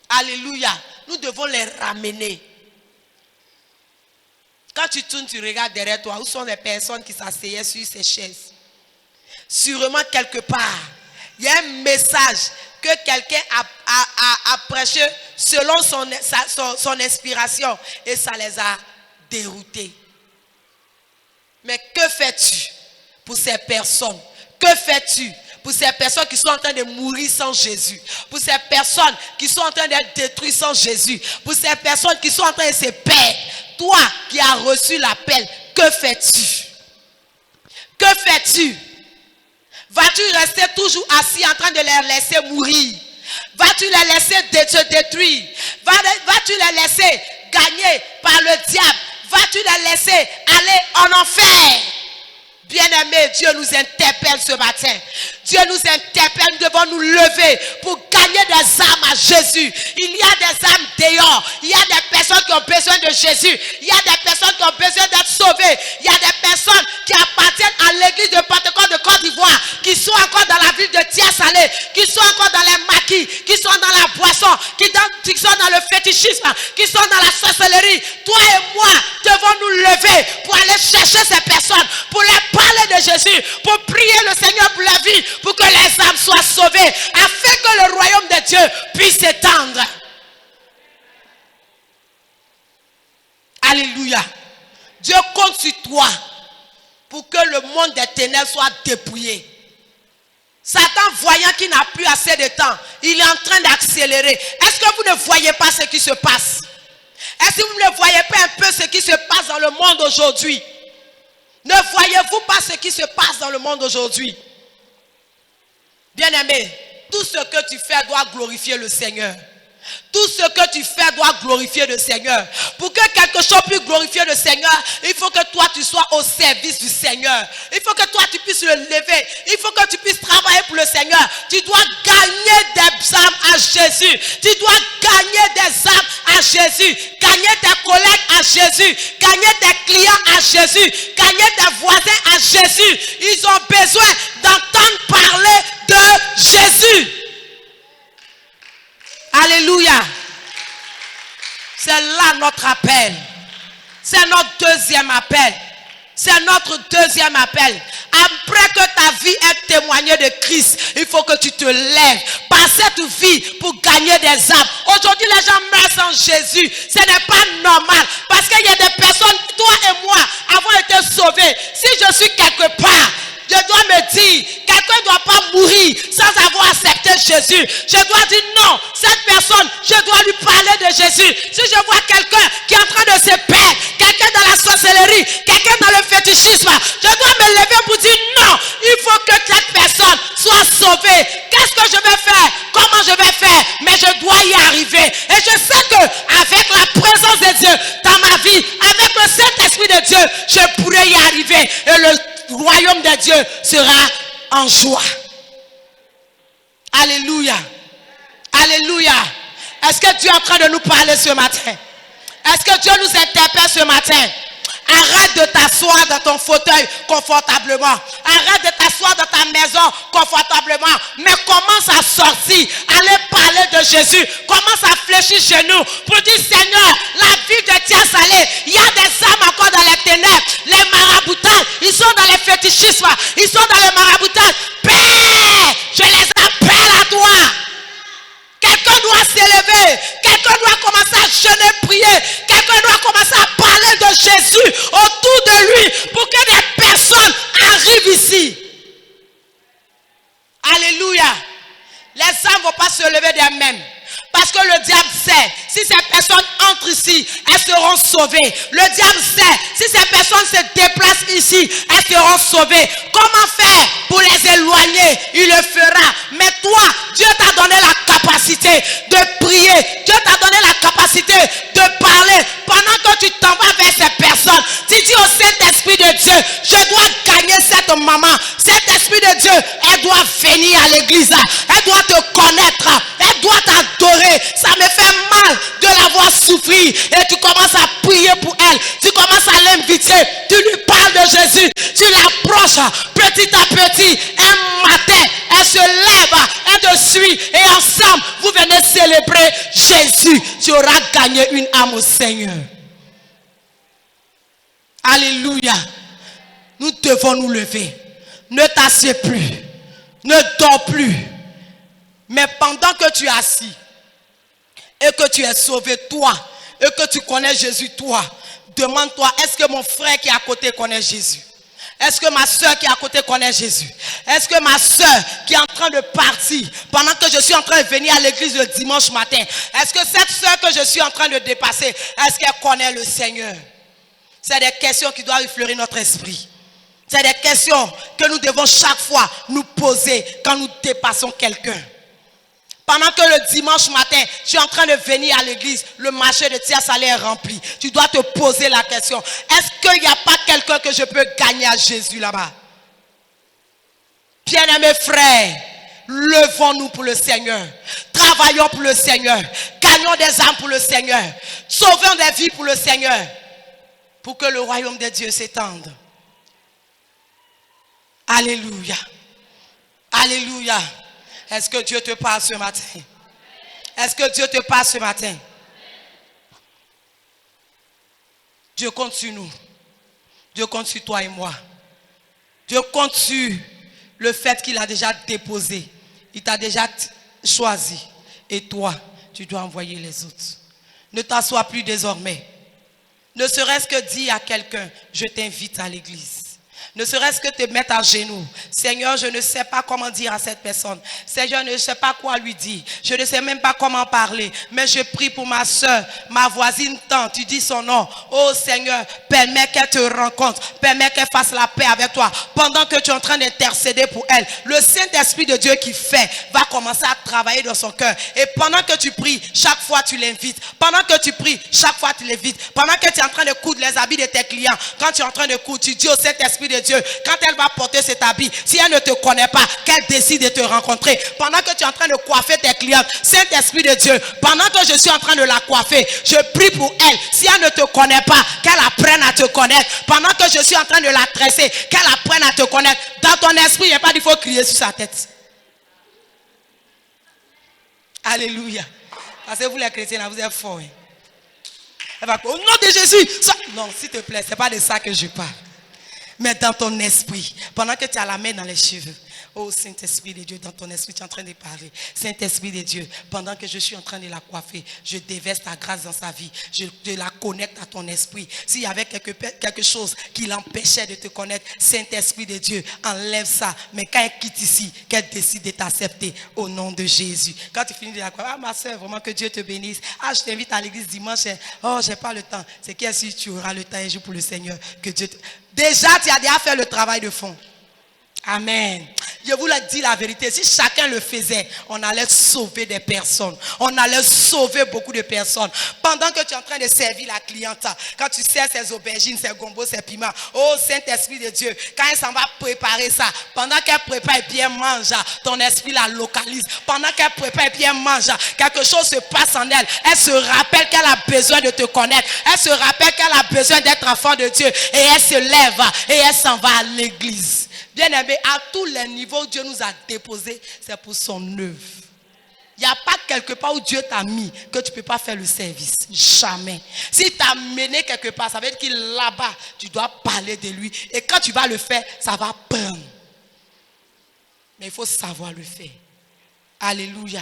Alléluia. Nous devons les ramener. Quand tu tournes, tu regardes derrière toi, où sont les personnes qui s'asseyaient sur ces chaises? Sûrement quelque part, il y a un message que quelqu'un a prêché selon son inspiration et ça les a déroutés. Mais que fais-tu pour ces personnes? Que fais-tu pour ces personnes qui sont en train de mourir sans Jésus? Pour ces personnes qui sont en train d'être détruites sans Jésus? Pour ces personnes qui sont en train de se perdre? Toi qui as reçu l'appel, que fais-tu? Que fais-tu? Vas-tu rester toujours assis en train de les laisser mourir? Vas-tu les laisser se détruire? Vas-tu les laisser gagner par le diable? Vas-tu les laisser aller en enfer? Bien-aimés, Dieu nous interpelle ce matin. Dieu nous interpelle, nous devons nous lever pour gagner des âmes à Jésus. Il y a des âmes dehors. Il y a des personnes qui ont besoin de Jésus. Il y a des personnes qui ont besoin d'être sauvées. Il y a des personnes qui appartiennent à l'église de Pentecôte de Côte d'Ivoire, qui sont encore dans la ville de Tia-Salé, qui sont encore dans les maquis, qui sont dans la boisson, qui sont dans le fétichisme, qui sont dans la sorcellerie. Toi et moi devons nous lever pour aller chercher ces personnes, pour les parler de Jésus, pour prier le Seigneur pour la vie, pour que les âmes soient sauvées, afin que le royaume de Dieu puisse s'étendre. Alléluia. Dieu compte sur toi pour que le monde des ténèbres soit dépouillé. Satan, voyant qu'il n'a plus assez de temps, il est en train d'accélérer. Est-ce que vous ne voyez pas ce qui se passe? Est-ce que vous ne voyez pas un peu ce qui se passe dans le monde aujourd'hui? Ne voyez-vous pas ce qui se passe dans le monde aujourd'hui? Bien-aimé, tout ce que tu fais doit glorifier le Seigneur. Tout ce que tu fais doit glorifier le Seigneur. Pour que quelque chose puisse glorifier le Seigneur, il faut que toi tu sois au service du Seigneur. Il faut que toi tu puisses le lever. Il faut que tu puisses travailler pour le Seigneur. Tu dois gagner des âmes à Jésus. Tu dois gagner des âmes à Jésus. Gagner tes collègues à Jésus. Gagner tes clients à Jésus. Gagner tes voisins à Jésus. Ils ont besoin d'entendre parler de Jésus. Alléluia. C'est là notre appel. C'est notre deuxième appel. C'est notre deuxième appel. Après que ta vie ait témoigné de Christ, il faut que tu te lèves par cette vie pour gagner des âmes. Aujourd'hui, les gens meurent sans Jésus. Ce n'est pas normal. Parce qu'il y a des personnes, toi et moi, avons été sauvés. Si je suis quelque part, je dois me dire, quelqu'un ne doit pas mourir sans avoir accepté Jésus. Je dois dire non, cette personne, je dois lui parler de Jésus. Si je vois quelqu'un qui est en train de se perdre, quelqu'un dans la sorcellerie, quelqu'un dans le fétichisme, je dois me lever pour dire non, il faut que cette personne soit sauvée. Qu'est-ce que je vais faire? Comment je vais faire? Mais je dois y arriver. Et je sais qu'avec la présence de Dieu dans ma vie, avec le Saint-Esprit de Dieu, je pourrai y arriver. Et le royaume de Dieu sera en joie. Alléluia. Alléluia. Est-ce que Dieu est en train de nous parler ce matin? Est-ce que Dieu nous interpelle ce matin? Arrête de t'asseoir dans ton fauteuil confortablement. Arrête de t'asseoir dans ta maison confortablement. Mais commence à sortir. Allez parler de Jésus. Commence à fléchir chez nous. Pour dire, Seigneur, la vie de Tia-Salé, il y a des âmes encore dans les ténèbres. Les maraboutages, ils sont dans les fétichismes. Ils sont dans les maraboutages. Père, je les appelle à toi. Quelqu'un doit s'élever. Quelqu'un doit commencer à jeûner, prier. Quelqu'un doit commencer à parler de Jésus autour de lui pour que des personnes arrivent ici. Alléluia. Les âmes ne vont pas se lever d'elles-mêmes. Parce que le diable sait, si ces personnes entrent ici, elles seront sauvées. Le diable sait, si ces personnes se déplacent ici, elles seront sauvées. Comment faire pour les éloigner? Il le fera. Mais toi, Dieu t'a donné la capacité de prier. Dieu t'a donné la capacité de parler. Pendant que tu t'en vas vers ces personnes, tu dis au Saint-Esprit de Dieu, je dois gagner cette maman. Cet Esprit de Dieu, elle doit venir venir à l'église. Elle doit te connaître. Elle doit t'adorer. Ça me fait mal de la voir souffrir. Et tu commences à prier pour elle. Tu commences à l'inviter. Tu lui parles de Jésus. Tu l'approches petit à petit. Un matin, elle se lève. Elle te suit. Et ensemble, vous venez célébrer Jésus. Tu auras gagné une âme au Seigneur. Alléluia. Nous devons nous lever. Ne t'assieds plus. Ne dors plus. Mais pendant que tu es assis et que tu es sauvé, toi, et que tu connais Jésus, toi, demande-toi, est-ce que mon frère qui est à côté connaît Jésus? Est-ce que ma soeur qui est à côté connaît Jésus? Est-ce que ma soeur qui est en train de partir, pendant que je suis en train de venir à l'église le dimanche matin, est-ce que cette soeur que je suis en train de dépasser, est-ce qu'elle connaît le Seigneur? C'est des questions qui doivent effleurer notre esprit. C'est des questions que nous devons chaque fois nous poser quand nous dépassons quelqu'un. Pendant que le dimanche matin, tu es en train de venir à l'église, le marché de Tia-Salé est rempli. Tu dois te poser la question, est-ce qu'il n'y a pas quelqu'un que je peux gagner à Jésus là-bas? Bien-aimés frères, levons-nous pour le Seigneur. Travaillons pour le Seigneur. Gagnons des âmes pour le Seigneur. Sauvons des vies pour le Seigneur. Pour que le royaume de Dieu s'étende. Alléluia. Alléluia. Est-ce que Dieu te parle ce matin? Est-ce que Dieu te parle ce matin? Dieu compte sur nous. Dieu compte sur toi et moi. Dieu compte sur le fait qu'il a déjà déposé. Il t'a déjà choisi. Et toi, tu dois envoyer les autres. Ne t'assois plus désormais. Ne serait-ce que dire à quelqu'un, je t'invite à l'église. Ne serait-ce que te mettre à genoux. Seigneur, je ne sais pas comment dire à cette personne. Seigneur, je ne sais pas quoi lui dire. Je ne sais même pas comment parler. Mais je prie pour ma soeur, ma voisine tante. Tu dis son nom. Oh Seigneur, permets qu'elle te rencontre. Permets qu'elle fasse la paix avec toi. Pendant que tu es en train d'intercéder pour elle, le Saint-Esprit de Dieu qui fait va commencer à travailler dans son cœur. Et pendant que tu pries, chaque fois tu l'invites. Pendant que tu pries, chaque fois tu l'invites. Pendant que tu es en train de coudre les habits de tes clients, quand tu es en train de coudre, tu dis au Saint-Esprit de Dieu, quand elle va porter cet habit, si elle ne te connaît pas, qu'elle décide de te rencontrer. Pendant que tu es en train de coiffer tes clientes, Saint-Esprit de Dieu, pendant que je suis en train de la coiffer, je prie pour elle. Si elle ne te connaît pas, qu'elle apprenne à te connaître. Pendant que je suis en train de la tresser, qu'elle apprenne à te connaître. Dans ton esprit, il n'y a pas dit, il faut crier sur sa tête. Alléluia. Parce que vous les chrétiens, vous êtes forts. Hein? Elle va, au nom de Jésus. Ça... Non, s'il te plaît, ce n'est pas de ça que je parle. Mais dans ton esprit, pendant que tu as la main dans les cheveux, oh Saint-Esprit de Dieu, dans ton esprit, tu es en train de parler. Saint-Esprit de Dieu, pendant que je suis en train de la coiffer, je déverse ta grâce dans sa vie. Je la connecte à ton esprit. S'il y avait quelque chose qui l'empêchait de te connaître, Saint-Esprit de Dieu, enlève ça. Mais quand elle quitte ici, qu'elle décide de t'accepter au nom de Jésus. Quand tu finis de la coiffer, ah ma soeur, vraiment que Dieu te bénisse. Ah, je t'invite à l'église dimanche. Oh, j'ai pas le temps. C'est que si tu auras le temps un jour pour le Seigneur, que Dieu te... Déjà, tu as déjà fait le travail de fond. Amen. Je vous le dis la vérité. Si chacun le faisait, on allait sauver des personnes. On allait sauver beaucoup de personnes. Pendant que tu es en train de servir la cliente, quand tu sers ses aubergines, ses gombos, ses piments, oh Saint-Esprit de Dieu, quand elle s'en va préparer ça, pendant qu'elle prépare et puis elle mange, ton esprit la localise. Pendant qu'elle prépare et puis elle mange, quelque chose se passe en elle. Elle se rappelle qu'elle a besoin de te connaître. Elle se rappelle qu'elle a besoin d'être enfant de Dieu. Et elle se lève et elle s'en va à l'église. Bien aimé, à tous les niveaux où Dieu nous a déposés, c'est pour son œuvre. Il n'y a pas quelque part où Dieu t'a mis que tu ne peux pas faire le service. Jamais. S'il t'a mené quelque part, ça veut dire qu'il est là-bas. Tu dois parler de lui. Et quand tu vas le faire, ça va prendre. Mais il faut savoir le faire. Alléluia.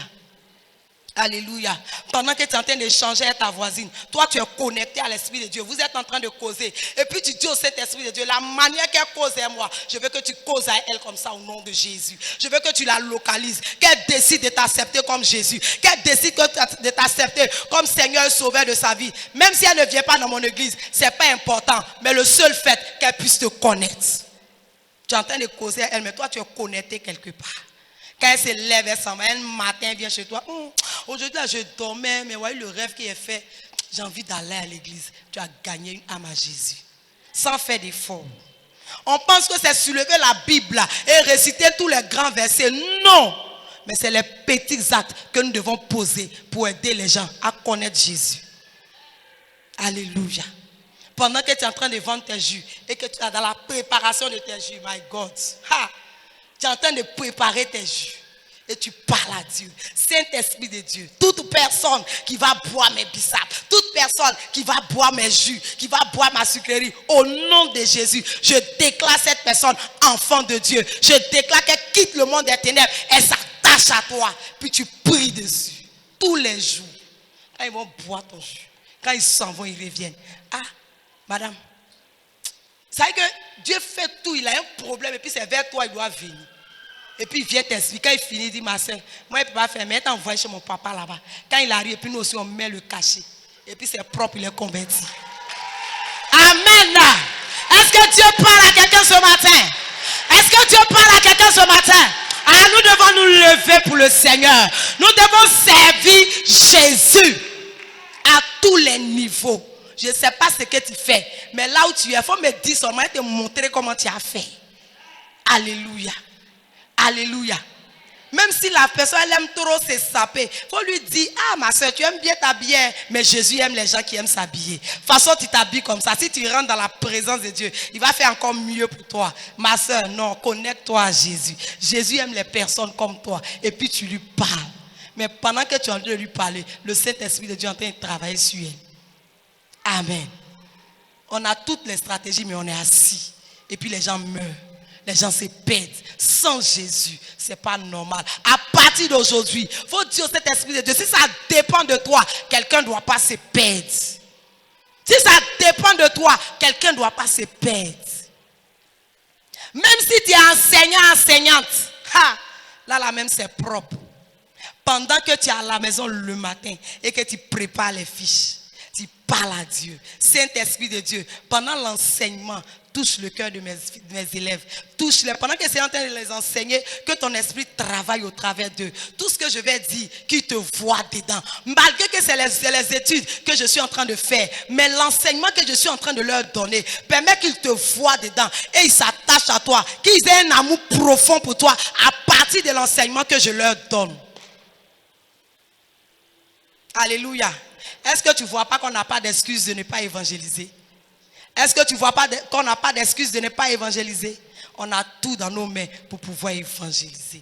Alléluia. Pendant que tu es en train d'échanger avec ta voisine, toi tu es connecté à l'Esprit de Dieu. Vous êtes en train de causer. Et puis tu dis au Saint-Esprit de Dieu, la manière qu'elle cause à moi, je veux que tu causes à elle comme ça au nom de Jésus. Je veux que tu la localises. Qu'elle décide de t'accepter comme Jésus. Qu'elle décide de t'accepter comme Seigneur et Sauveur de sa vie. Même si elle ne vient pas dans mon église, ce n'est pas important. Mais le seul fait qu'elle puisse te connaître. Tu es en train de causer à elle, mais toi tu es connecté quelque part. Quand elle se lève, elle s'en va, un matin, elle vient chez toi. Aujourd'hui, là, je dormais, mais voyez le rêve qui est fait. J'ai envie d'aller à l'église. Tu as gagné une âme à Jésus. Sans faire d'effort. On pense que c'est soulever la Bible et réciter tous les grands versets. Non! Mais c'est les petits actes que nous devons poser pour aider les gens à connaître Jésus. Alléluia. Pendant que tu es en train de vendre tes jus et que tu es dans la préparation de tes jus, my God, tu es en train de préparer tes jus et tu parles à Dieu. Saint-Esprit de Dieu, toute personne qui va boire mes bissap, toute personne qui va boire mes jus, qui va boire ma sucrerie, au nom de Jésus, je déclare cette personne enfant de Dieu. Je déclare qu'elle quitte le monde des ténèbres, elle s'attache à toi, puis tu pries dessus tous les jours. Quand ils vont boire ton jus, quand ils s'en vont, ils reviennent. Ah, madame, c'est vrai que Dieu fait tout, il a un problème et puis c'est vers toi il doit venir. Et puis il vient t'expliquer, quand il finit, il dit ma soeur, moi il ne peut pas faire, mais il t'envoie chez mon papa là-bas. Quand il arrive, et puis nous aussi on met le cachet. Et puis c'est propre, il est converti. Amen. Est-ce que Dieu parle à quelqu'un ce matin? Est-ce que Dieu parle à quelqu'un ce matin? Alors nous devons nous lever pour le Seigneur. Nous devons servir Jésus à tous les niveaux. Je ne sais pas ce que tu fais, mais là où tu es, il faut me dire seulement et te montrer comment tu as fait. Alléluia. Alléluia. Même si la personne elle aime trop se saper, il faut lui dire, ah ma soeur, tu aimes bien t'habiller, mais Jésus aime les gens qui aiment s'habiller. De toute façon, tu t'habilles comme ça. Si tu rentres dans la présence de Dieu, il va faire encore mieux pour toi. Ma soeur, non, connecte-toi à Jésus. Jésus aime les personnes comme toi. Et puis tu lui parles. Mais pendant que tu es en train de lui parler, le Saint-Esprit de Dieu est en train de travailler sur elle. Amen. On a toutes les stratégies, mais on est assis. Et puis les gens meurent. Les gens se perdent. Sans Jésus, ce n'est pas normal. À partir d'aujourd'hui, il faut dire au Saint-Esprit de Dieu, si ça dépend de toi, quelqu'un ne doit pas se perdre. Si ça dépend de toi, quelqu'un ne doit pas se perdre. Même si tu es enseignant, enseignante, là même c'est propre. Pendant que tu es à la maison le matin et que tu prépares les fiches, tu parles à Dieu. Saint-Esprit de Dieu, pendant l'enseignement, touche le cœur de mes élèves. Touche-les. Pendant que c'est en train de les enseigner, que ton esprit travaille au travers d'eux. Tout ce que je vais dire, qu'ils te voient dedans. Malgré que c'est les études que je suis en train de faire, mais l'enseignement que je suis en train de leur donner, permet qu'ils te voient dedans et ils s'attachent à toi. Qu'ils aient un amour profond pour toi à partir de l'enseignement que je leur donne. Alléluia. Est-ce que tu ne vois pas qu'on n'a pas d'excuse de ne pas évangéliser? Est-ce que tu ne vois pas qu'on n'a pas d'excuse de ne pas évangéliser? On a tout dans nos mains pour pouvoir évangéliser.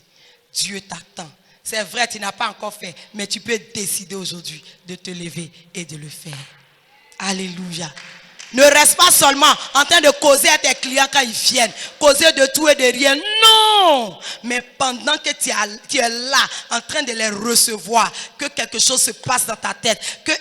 Dieu t'attend. C'est vrai, tu n'as pas encore fait, mais tu peux décider aujourd'hui de te lever et de le faire. Alléluia. Ne reste pas seulement en train de causer à tes clients quand ils viennent. Causer de tout et de rien. Non! Mais pendant que tu es là, en train de les recevoir, que quelque chose se passe dans ta tête, que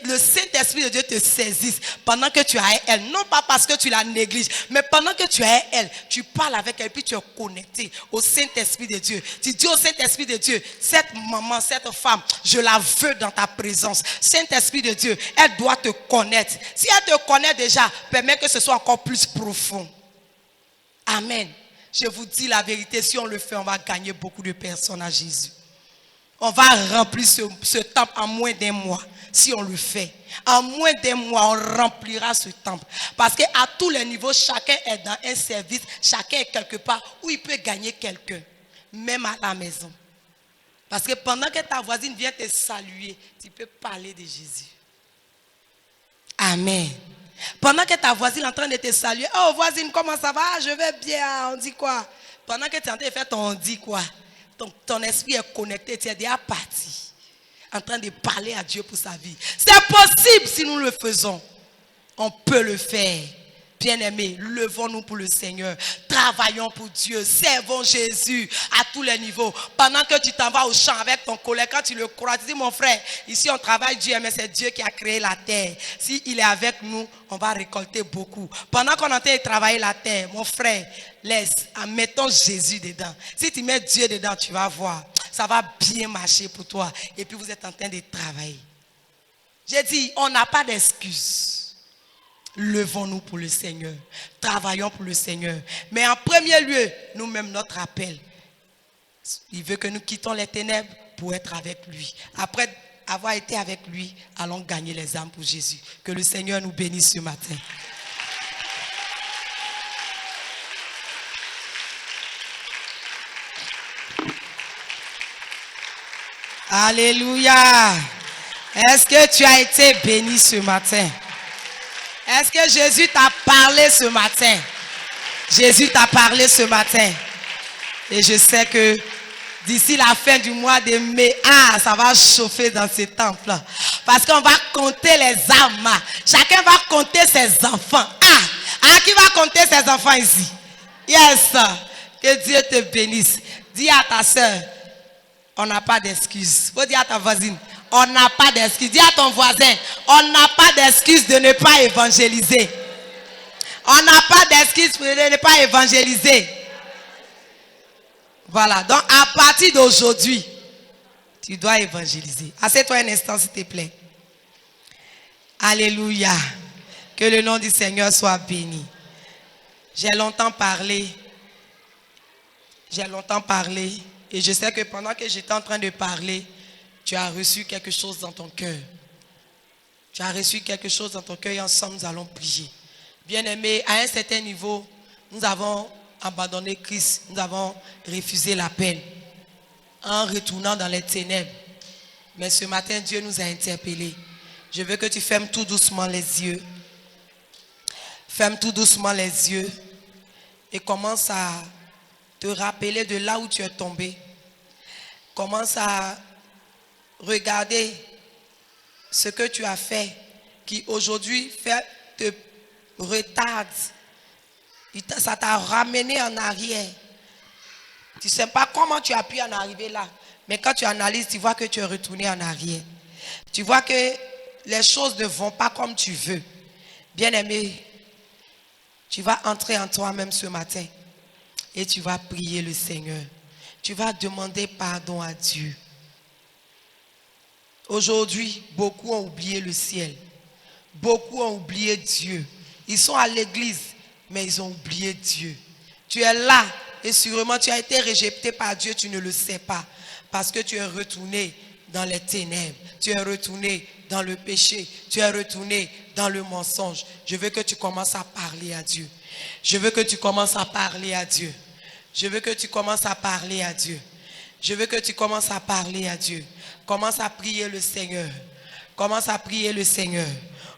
le Saint-Esprit de Dieu te saisisse pendant que tu as elle. Non pas parce que tu la négliges, mais pendant que tu as elle, tu parles avec elle, puis tu es connecté au Saint-Esprit de Dieu. Tu dis au Saint-Esprit de Dieu, cette maman, cette femme, je la veux dans ta présence. Saint-Esprit de Dieu, elle doit te connaître. Si elle te connaît déjà, permet que ce soit encore plus profond. Amen. Je vous dis la vérité, si on le fait, on va gagner beaucoup de personnes à Jésus. On va remplir ce temple en moins d'un mois, si on le fait. En moins d'un mois, on remplira ce temple. Parce qu'à tous les niveaux, chacun est dans un service, chacun est quelque part où il peut gagner quelqu'un, même à la maison. Parce que pendant que ta voisine vient te saluer, tu peux parler de Jésus. Amen. Pendant que ta voisine est en train de te saluer, oh voisine, comment ça va? Je vais bien, on dit quoi? Pendant que tu es en train de faire ton on dit quoi? Ton esprit est connecté, tu es déjà parti. En train de parler à Dieu pour sa vie. C'est possible si nous le faisons. On peut le faire. Bien-aimés, levons-nous pour le Seigneur. Travaillons pour Dieu. Servons Jésus à tous les niveaux. Pendant que tu t'en vas au champ avec ton collègue, quand tu le crois, tu dis mon frère, ici on travaille Dieu, mais c'est Dieu qui a créé la terre. S'il est avec nous, on va récolter beaucoup. Pendant qu'on est en train de travailler la terre, mon frère, mettons Jésus dedans. Si tu mets Dieu dedans, tu vas voir. Ça va bien marcher pour toi. Et puis vous êtes en train de travailler. J'ai dit, on n'a pas d'excuses. Levons-nous pour le Seigneur. Travaillons pour le Seigneur. Mais en premier lieu, nous-mêmes, notre appel. Il veut que nous quittons les ténèbres pour être avec lui. Après avoir été avec lui, allons gagner les âmes pour Jésus. Que le Seigneur nous bénisse ce matin. Alléluia. Est-ce que tu as été béni ce matin? Est-ce que Jésus t'a parlé ce matin? Jésus t'a parlé ce matin. Et je sais que d'ici la fin du mois de mai, ça va chauffer dans ce temple. Parce qu'on va compter les âmes. Chacun va compter ses enfants. Qui va compter ses enfants ici? Yes. Que Dieu te bénisse. Dis à ta soeur, on n'a pas d'excuses. Faut dire à ta voisine, on n'a pas d'excuses. Dis à ton voisin, on n'a pas d'excuses de ne pas évangéliser. On n'a pas d'excuses de ne pas évangéliser. Voilà, donc à partir d'aujourd'hui, tu dois évangéliser. Assieds-toi un instant s'il te plaît. Alléluia. Que le nom du Seigneur soit béni. J'ai longtemps parlé. Et je sais que pendant que j'étais en train de parler, tu as reçu quelque chose dans ton cœur. Tu as reçu quelque chose dans ton cœur et ensemble nous allons prier. Bien-aimés, à un certain niveau, nous avons abandonné Christ. Nous avons refusé l'appel en retournant dans les ténèbres. Mais ce matin, Dieu nous a interpellés. Je veux que tu fermes tout doucement les yeux. Ferme tout doucement les yeux et commence à te rappeler de là où tu es tombé. Commence à regarder ce que tu as fait qui aujourd'hui te retarde. Ça t'a ramené en arrière. Tu ne sais pas comment tu as pu en arriver là. Mais quand tu analyses, tu vois que tu es retourné en arrière. Tu vois que les choses ne vont pas comme tu veux. Bien-aimé, tu vas entrer en toi-même ce matin et tu vas prier le Seigneur. Tu vas demander pardon à Dieu. Aujourd'hui, beaucoup ont oublié le ciel. Beaucoup ont oublié Dieu. Ils sont à l'église, mais ils ont oublié Dieu. Tu es là et sûrement tu as été rejeté par Dieu, tu ne le sais pas. Parce que tu es retourné dans les ténèbres. Tu es retourné dans le péché. Tu es retourné dans le mensonge. Je veux que tu commences à parler à Dieu. Je veux que tu commences à parler à Dieu. Je veux que tu commences à parler à Dieu. Je veux que tu commences à parler à Dieu. Commence à prier le Seigneur. Commence à prier le Seigneur.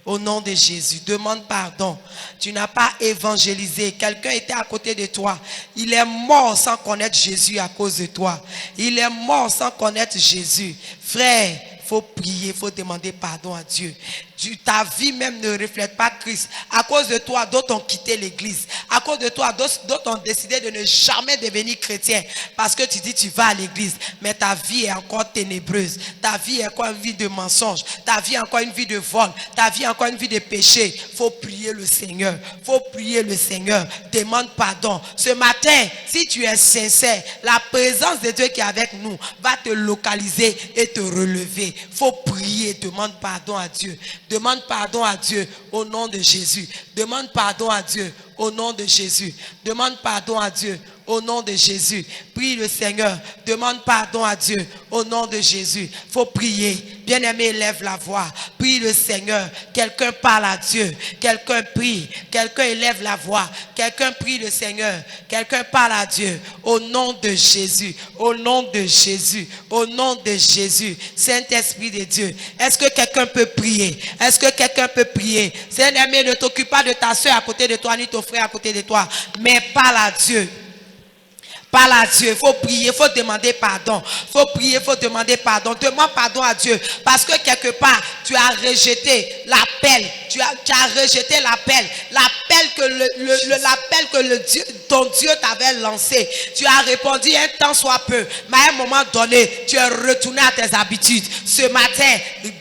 Au nom de Jésus, demande pardon. Tu n'as pas évangélisé. Quelqu'un était à côté de toi. Il est mort sans connaître Jésus à cause de toi. Il est mort sans connaître Jésus. Frère, il faut prier, il faut demander pardon à Dieu. Ta vie même ne reflète pas Christ. À cause de toi, d'autres ont quitté l'église. À cause de toi, d'autres ont décidé de ne jamais devenir chrétien. Parce que tu dis tu vas à l'église, mais ta vie est encore ténébreuse. Ta vie est encore une vie de mensonge. Ta vie est encore une vie de vol. Ta vie est encore une vie de péché. Il faut prier le Seigneur. Il faut prier le Seigneur. Demande pardon. Ce matin, si tu es sincère, la présence de Dieu qui est avec nous va te localiser et te relever. Il faut prier. Demande pardon à Dieu. Demande pardon à Dieu au nom de Jésus. Demande pardon à Dieu au nom de Jésus. Demande pardon à Dieu au nom de Jésus. Prie le Seigneur. Demande pardon à Dieu au nom de Jésus. Faut prier. Bien-aimé, élève la voix. Prie le Seigneur. Quelqu'un parle à Dieu. Quelqu'un prie. Quelqu'un élève la voix. Quelqu'un prie le Seigneur. Quelqu'un parle à Dieu. Au nom de Jésus. Au nom de Jésus. Au nom de Jésus. Saint-Esprit de Dieu. Est-ce que quelqu'un peut prier? Est-ce que quelqu'un peut prier? Saint-Aimé, ne t'occupe pas de ta soeur à côté de toi, ni ton frère à côté de toi. Mais parle à Dieu. Parle à Dieu, il faut prier, il faut demander pardon. Il faut prier, il faut demander pardon. Demande pardon à Dieu. Parce que quelque part, tu as rejeté l'appel. Tu as rejeté l'appel. L'appel que ton Dieu t'avait lancé. Tu as répondu un temps soit peu. Mais à un moment donné, tu es retourné à tes habitudes. Ce matin,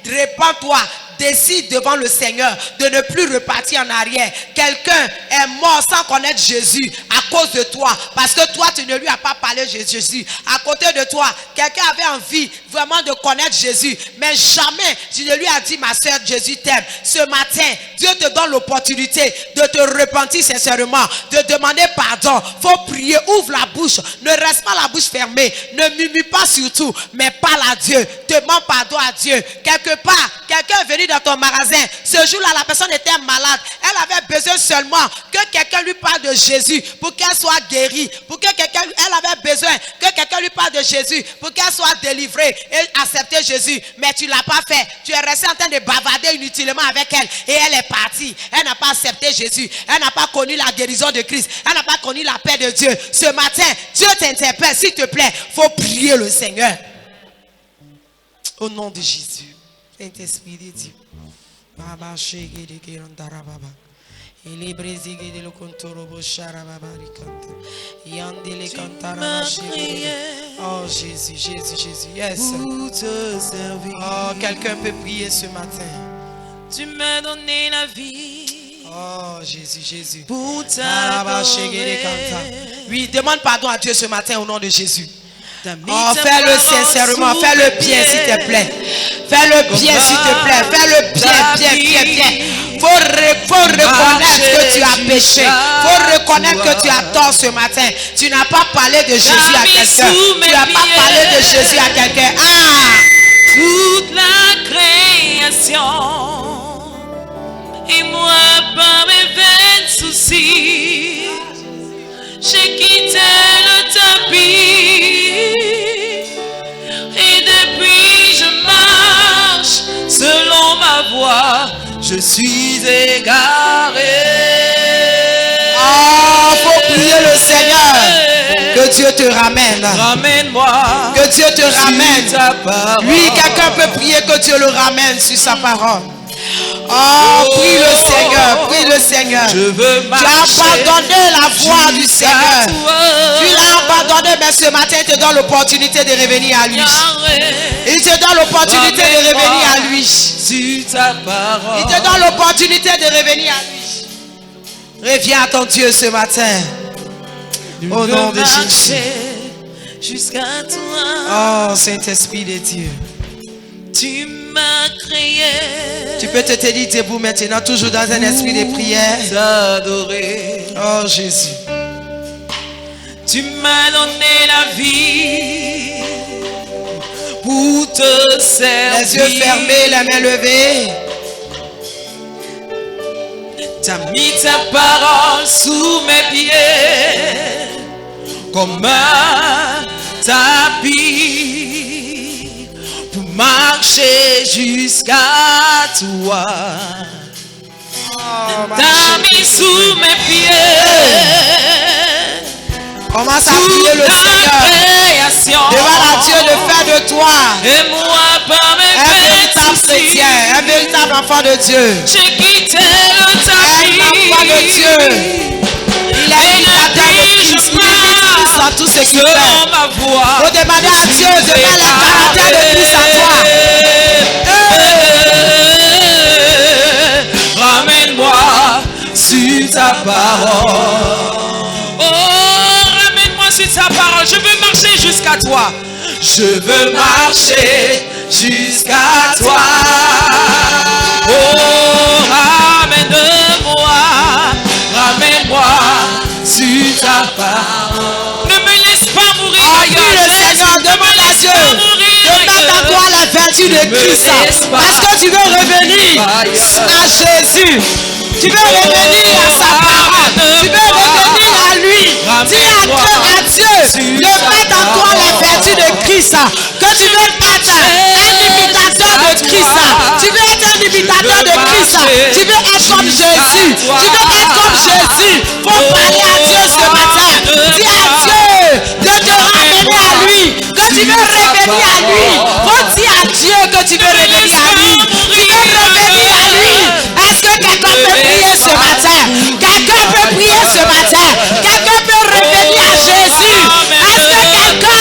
répands-toi. Décide devant le Seigneur de ne plus repartir en arrière. Quelqu'un est mort sans connaître Jésus à cause de toi. Parce que toi, tu ne lui as pas parlé de Jésus. À côté de toi, quelqu'un avait envie vraiment de connaître Jésus. Mais jamais tu ne lui as dit, ma soeur, Jésus t'aime. Ce matin, Dieu te donne l'opportunité de te repentir sincèrement, de demander pardon. Faut prier, ouvre la bouche. Ne reste pas la bouche fermée. Ne murmure pas surtout, mais parle à Dieu. Demande pardon à Dieu. Quelque part, quelqu'un est venu dans ton magasin. Ce jour-là, la personne était malade. Elle avait besoin seulement que quelqu'un lui parle de Jésus pour qu'elle soit guérie, pour que quelqu'un, elle avait besoin que quelqu'un lui parle de Jésus pour qu'elle soit délivrée et accepter Jésus. Mais tu ne l'as pas fait. Tu es resté en train de bavarder inutilement avec elle et elle est partie. Elle n'a pas accepté Jésus. Elle n'a pas connu la guérison de Christ. Elle n'a pas connu la paix de Dieu. Ce matin, Dieu t'interpelle. S'il te plaît, il faut prier le Seigneur. Au nom de Jésus. Saint-Esprit de Dieu. Baba shege de kerandara baba. Il est brisé de le contoro boshara baba rikanta. Yandele kantara shege. Oh Jésus, Jésus, Jésus. Yes. Pour te servir. Oh, quelqu'un peut prier ce matin. Tu m'as donné la vie. Oh Jésus, Jésus. Pour Baba shege de kanta. t'adorer. Oui, demande pardon à Dieu ce matin au nom de Jésus. T'as mis Oh, ta fais-le parole sincèrement, sous fais-le mes bien pieds. s'il te plaît. Fais-le bien s'il te plaît, fais-le bien. Faut reconnaître que tu as péché. Faut reconnaître que tu as tort ce matin. Tu n'as pas parlé de Jésus à quelqu'un. Tu n'as pas parlé de Jésus à quelqu'un. Ah! Toute la création et moi par mes vains soucis, j'ai quitté le tapis et depuis je marche selon ma voie, je suis égaré. Oh, faut prier le Seigneur. Que Dieu te ramène. Ramène-moi. Que Dieu te ramène. Ta parole. Oui, quelqu'un peut prier que Dieu le ramène sur sa parole. Oh, prie le Seigneur, prie le Seigneur. Je veux Tu marcher. as abandonné la voie du Seigneur. Tu l'as abandonné, mais ce matin, il te donne l'opportunité de revenir à lui. Il te donne l'opportunité de revenir à lui. Sur ta parole. Il te donne l'opportunité de revenir à lui. Reviens à ton Dieu ce matin. Au nom de Jésus. Jusqu'à toi. Oh, Saint-Esprit de Dieu. Tu m'as créé. Tu peux te tenir debout maintenant, toujours dans un esprit de prière. T'adorer. Oh Jésus. Tu m'as donné la vie pour te servir. Les yeux fermés, les mains levées. T'as mis ta parole sous mes pieds comme un tapis pour marcher jusqu'à toi. T'as mis sous mes pieds. Commence à prier le Seigneur. Demande à Dieu de faire de toi Et moi par mes un véritable chrétien, un véritable enfant de Dieu. j'ai quitté le tapis. Un enfant de Dieu. Il est imitateur de Christ. Il imite Christ dans tout ce qu'il fait. Selon ma voix. Faut demander à Dieu de faire les caractères de Christ à toi. Ramène-moi sur ta parole. Oh, ramène-moi sur ta parole. Je veux marcher jusqu'à toi. Je veux marcher jusqu'à toi. Oh, ramène-moi. Ramène-moi sur ta parole. Ne me laisse pas mourir. Prie le Seigneur, demande à Dieu de mettre en toi la vertu de Christ. Parce que tu veux revenir à Jésus. Tu veux revenir à sa parole. Tu veux revenir à lui. Dis à Dieu de mettre en toi la vertu de Christ. Que tu veux être un imitateur de Christ. Tu veux être un imitateur de Christ. Tu veux être comme Jésus. Tu veux être comme Jésus. Faut parler à Dieu ce matin. Dis à Dieu de te ramener à lui. Que tu veux revenir à lui. Faut dire à Dieu que tu veux revenir à lui. Tu veux revenir à lui. Est-ce que quelqu'un peut prier ce matin? Quelqu'un peut prier ce matin? Quelqu'un peut revenir à Jésus? Est-ce que quelqu'un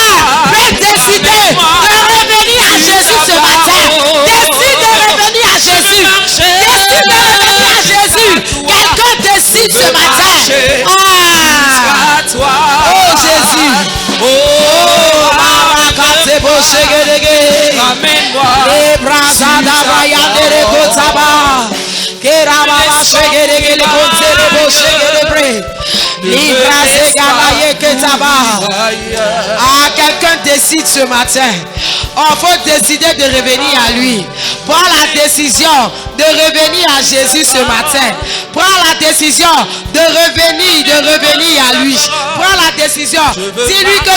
peut décider de revenir à Jésus ce matin? Décide de revenir à Jésus. Décide de revenir à Jésus. Quelqu'un décide ce matin. Ah! Oh Jésus. Oh, ramène-moi. les bras d'Abayandere Kotaba. Kerababa Shegere Kotere Boshegere. Libra Zegalaye Ketaba. Ah, quelqu'un décide ce matin Oh, il faut décider de revenir à lui. Prends la décision de revenir à Jésus ce matin. Prends la décision de revenir à lui. Prends la décision. Dis-lui que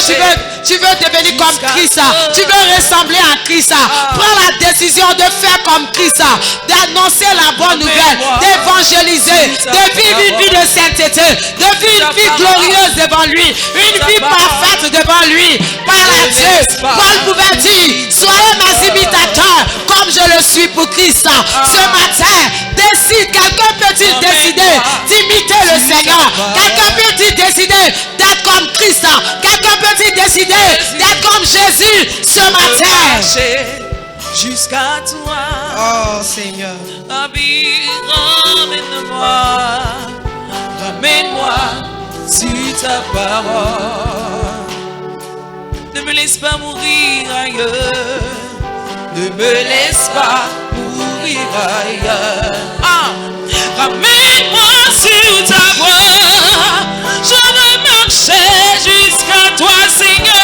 tu veux devenir comme Christ. Tu veux ressembler à Christ. Prends la décision de faire comme Christ. D'annoncer la bonne nouvelle. D'évangéliser. De vivre une vie de sainteté. De vivre une vie glorieuse devant lui. Une vie parfaite devant lui. Parle à Dieu. Paul pouvait dire, soyez mes imitateurs comme je le suis pour Christ. Ce matin, décide. Quelqu'un peut-il décider d'imiter le Seigneur? Quelqu'un peut-il décider d'être comme Christ? Quelqu'un peut-il décider d'être comme Jésus ce matin? Jusqu'à toi. Oh Seigneur. Ramène-moi sur ta parole. Ne me laisse pas mourir ailleurs. Ne me laisse pas mourir ailleurs. Ramène-moi sur ta voie. Je veux marcher jusqu'à toi, Seigneur.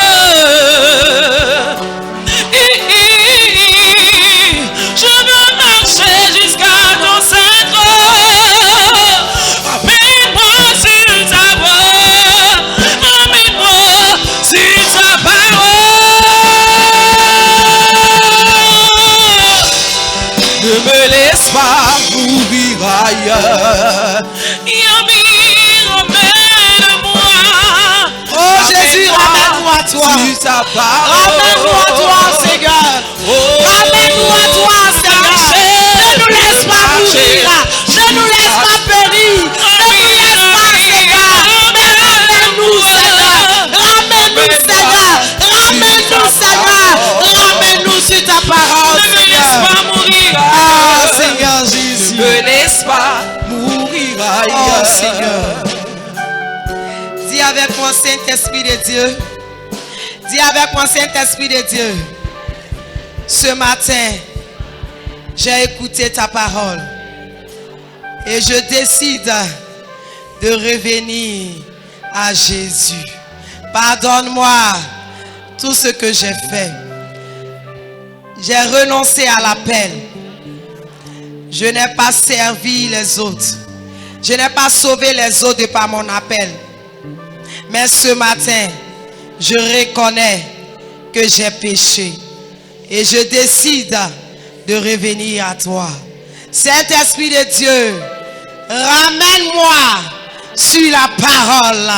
Je veux marcher jusqu'à ton Saint-Nom. Ramène-moi sur ta voie. Ramène-moi sur ta parole. Ne me laisse pas mourir ailleurs. Yami, ramène-moi. Oh Jésus, ramène-moi toi. Ramène-moi toi, Seigneur. Ramène-moi toi, Seigneur. Ne nous laisse pas mourir. Ne nous laisse pas périr. Ne nous laisse pas, Seigneur. Mais ramène-nous, Seigneur. Ramène-nous, Seigneur. Ramène-nous, Seigneur. Ramène-nous sur ta parole, Ne me laisse Seigneur. pas mourir Ah, ailleurs. Seigneur Jésus. Ne me laisse pas mourir Oh ailleurs. Seigneur. Dis avec moi, Saint-Esprit de Dieu. Dis avec moi, Saint-Esprit de Dieu. Ce matin, j'ai écouté ta parole. Et je décide de revenir à Jésus. Pardonne-moi tout ce que j'ai fait. J'ai renoncé à l'appel. Je n'ai pas servi les autres. Je n'ai pas sauvé les autres par mon appel. Mais ce matin, je reconnais que j'ai péché. Et je décide de revenir à toi. Saint-Esprit de Dieu, ramène-moi sur la parole.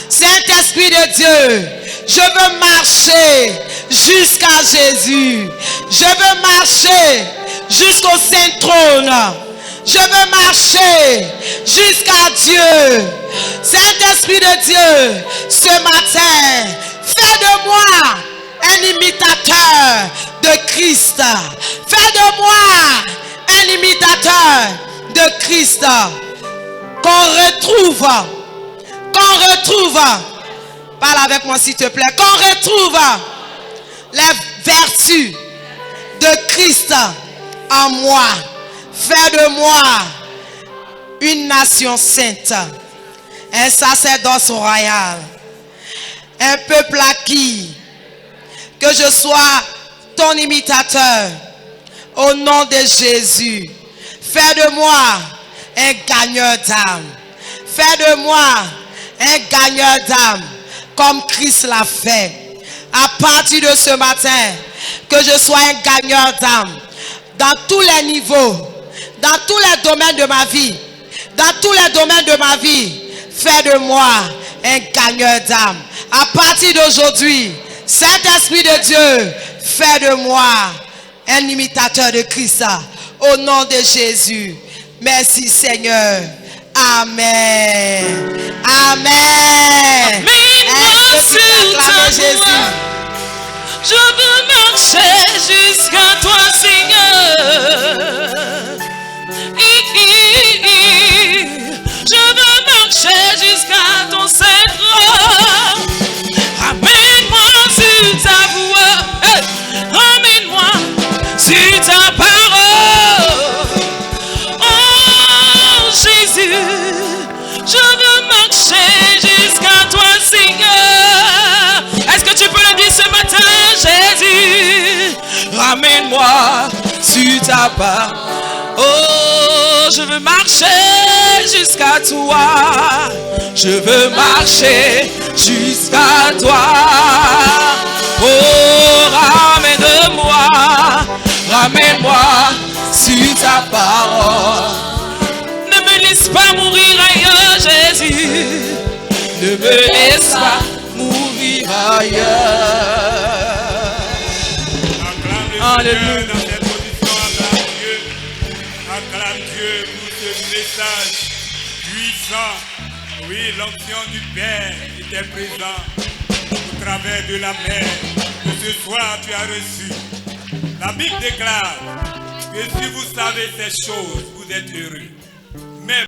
Saint-Esprit de Dieu, je veux marcher jusqu'à Jésus. Je veux marcher jusqu'au Saint-Trône. Je veux marcher jusqu'à Dieu. Saint-Esprit de Dieu, ce matin, fais de moi un imitateur de Christ. Fais de moi un imitateur de Christ. Qu'on retrouve, parle avec moi s'il te plaît, qu'on retrouve les vertus de Christ en moi. Fais de moi une nation sainte, un sacerdoce royal, un peuple acquis, que je sois ton imitateur au nom de Jésus. Fais de moi un gagneur d'âme. Fais de moi un gagneur d'âme comme Christ l'a fait. À partir de ce matin, que je sois un gagneur d'âme dans tous les niveaux, dans tous les domaines de ma vie. Dans tous les domaines de ma vie, fais de moi un gagneur d'âme. À partir d'aujourd'hui, Saint-Esprit de Dieu, fais de moi un imitateur de Christ. Au nom de Jésus. Merci Seigneur. Amen. Amen. Est-ce que tu acclames Jésus? Je veux marcher jusqu'à toi, Seigneur. Je veux marcher jusqu'à ton Saint-Trône. Ramène-moi sur ta voie. Ramène-moi sur ta parole. Oh Jésus, je veux marcher jusqu'à toi, Seigneur. Est-ce que tu peux le dire ce matin, Jésus? Ramène-moi sur ta part. Oh, je veux marcher jusqu'à toi. Je veux marcher jusqu'à toi. Oh, ramène-moi sur ta parole. Ne me laisse pas mourir ailleurs, Jésus. Ne me laisse pas mourir ailleurs. Acclame le Seigneur dans cette position, acclame Dieu pour ce message puissant. Oui, l'onction du Père était présent au travers de la mer que ce soir tu as reçu. La Bible déclare que si vous savez ces choses, vous êtes heureux.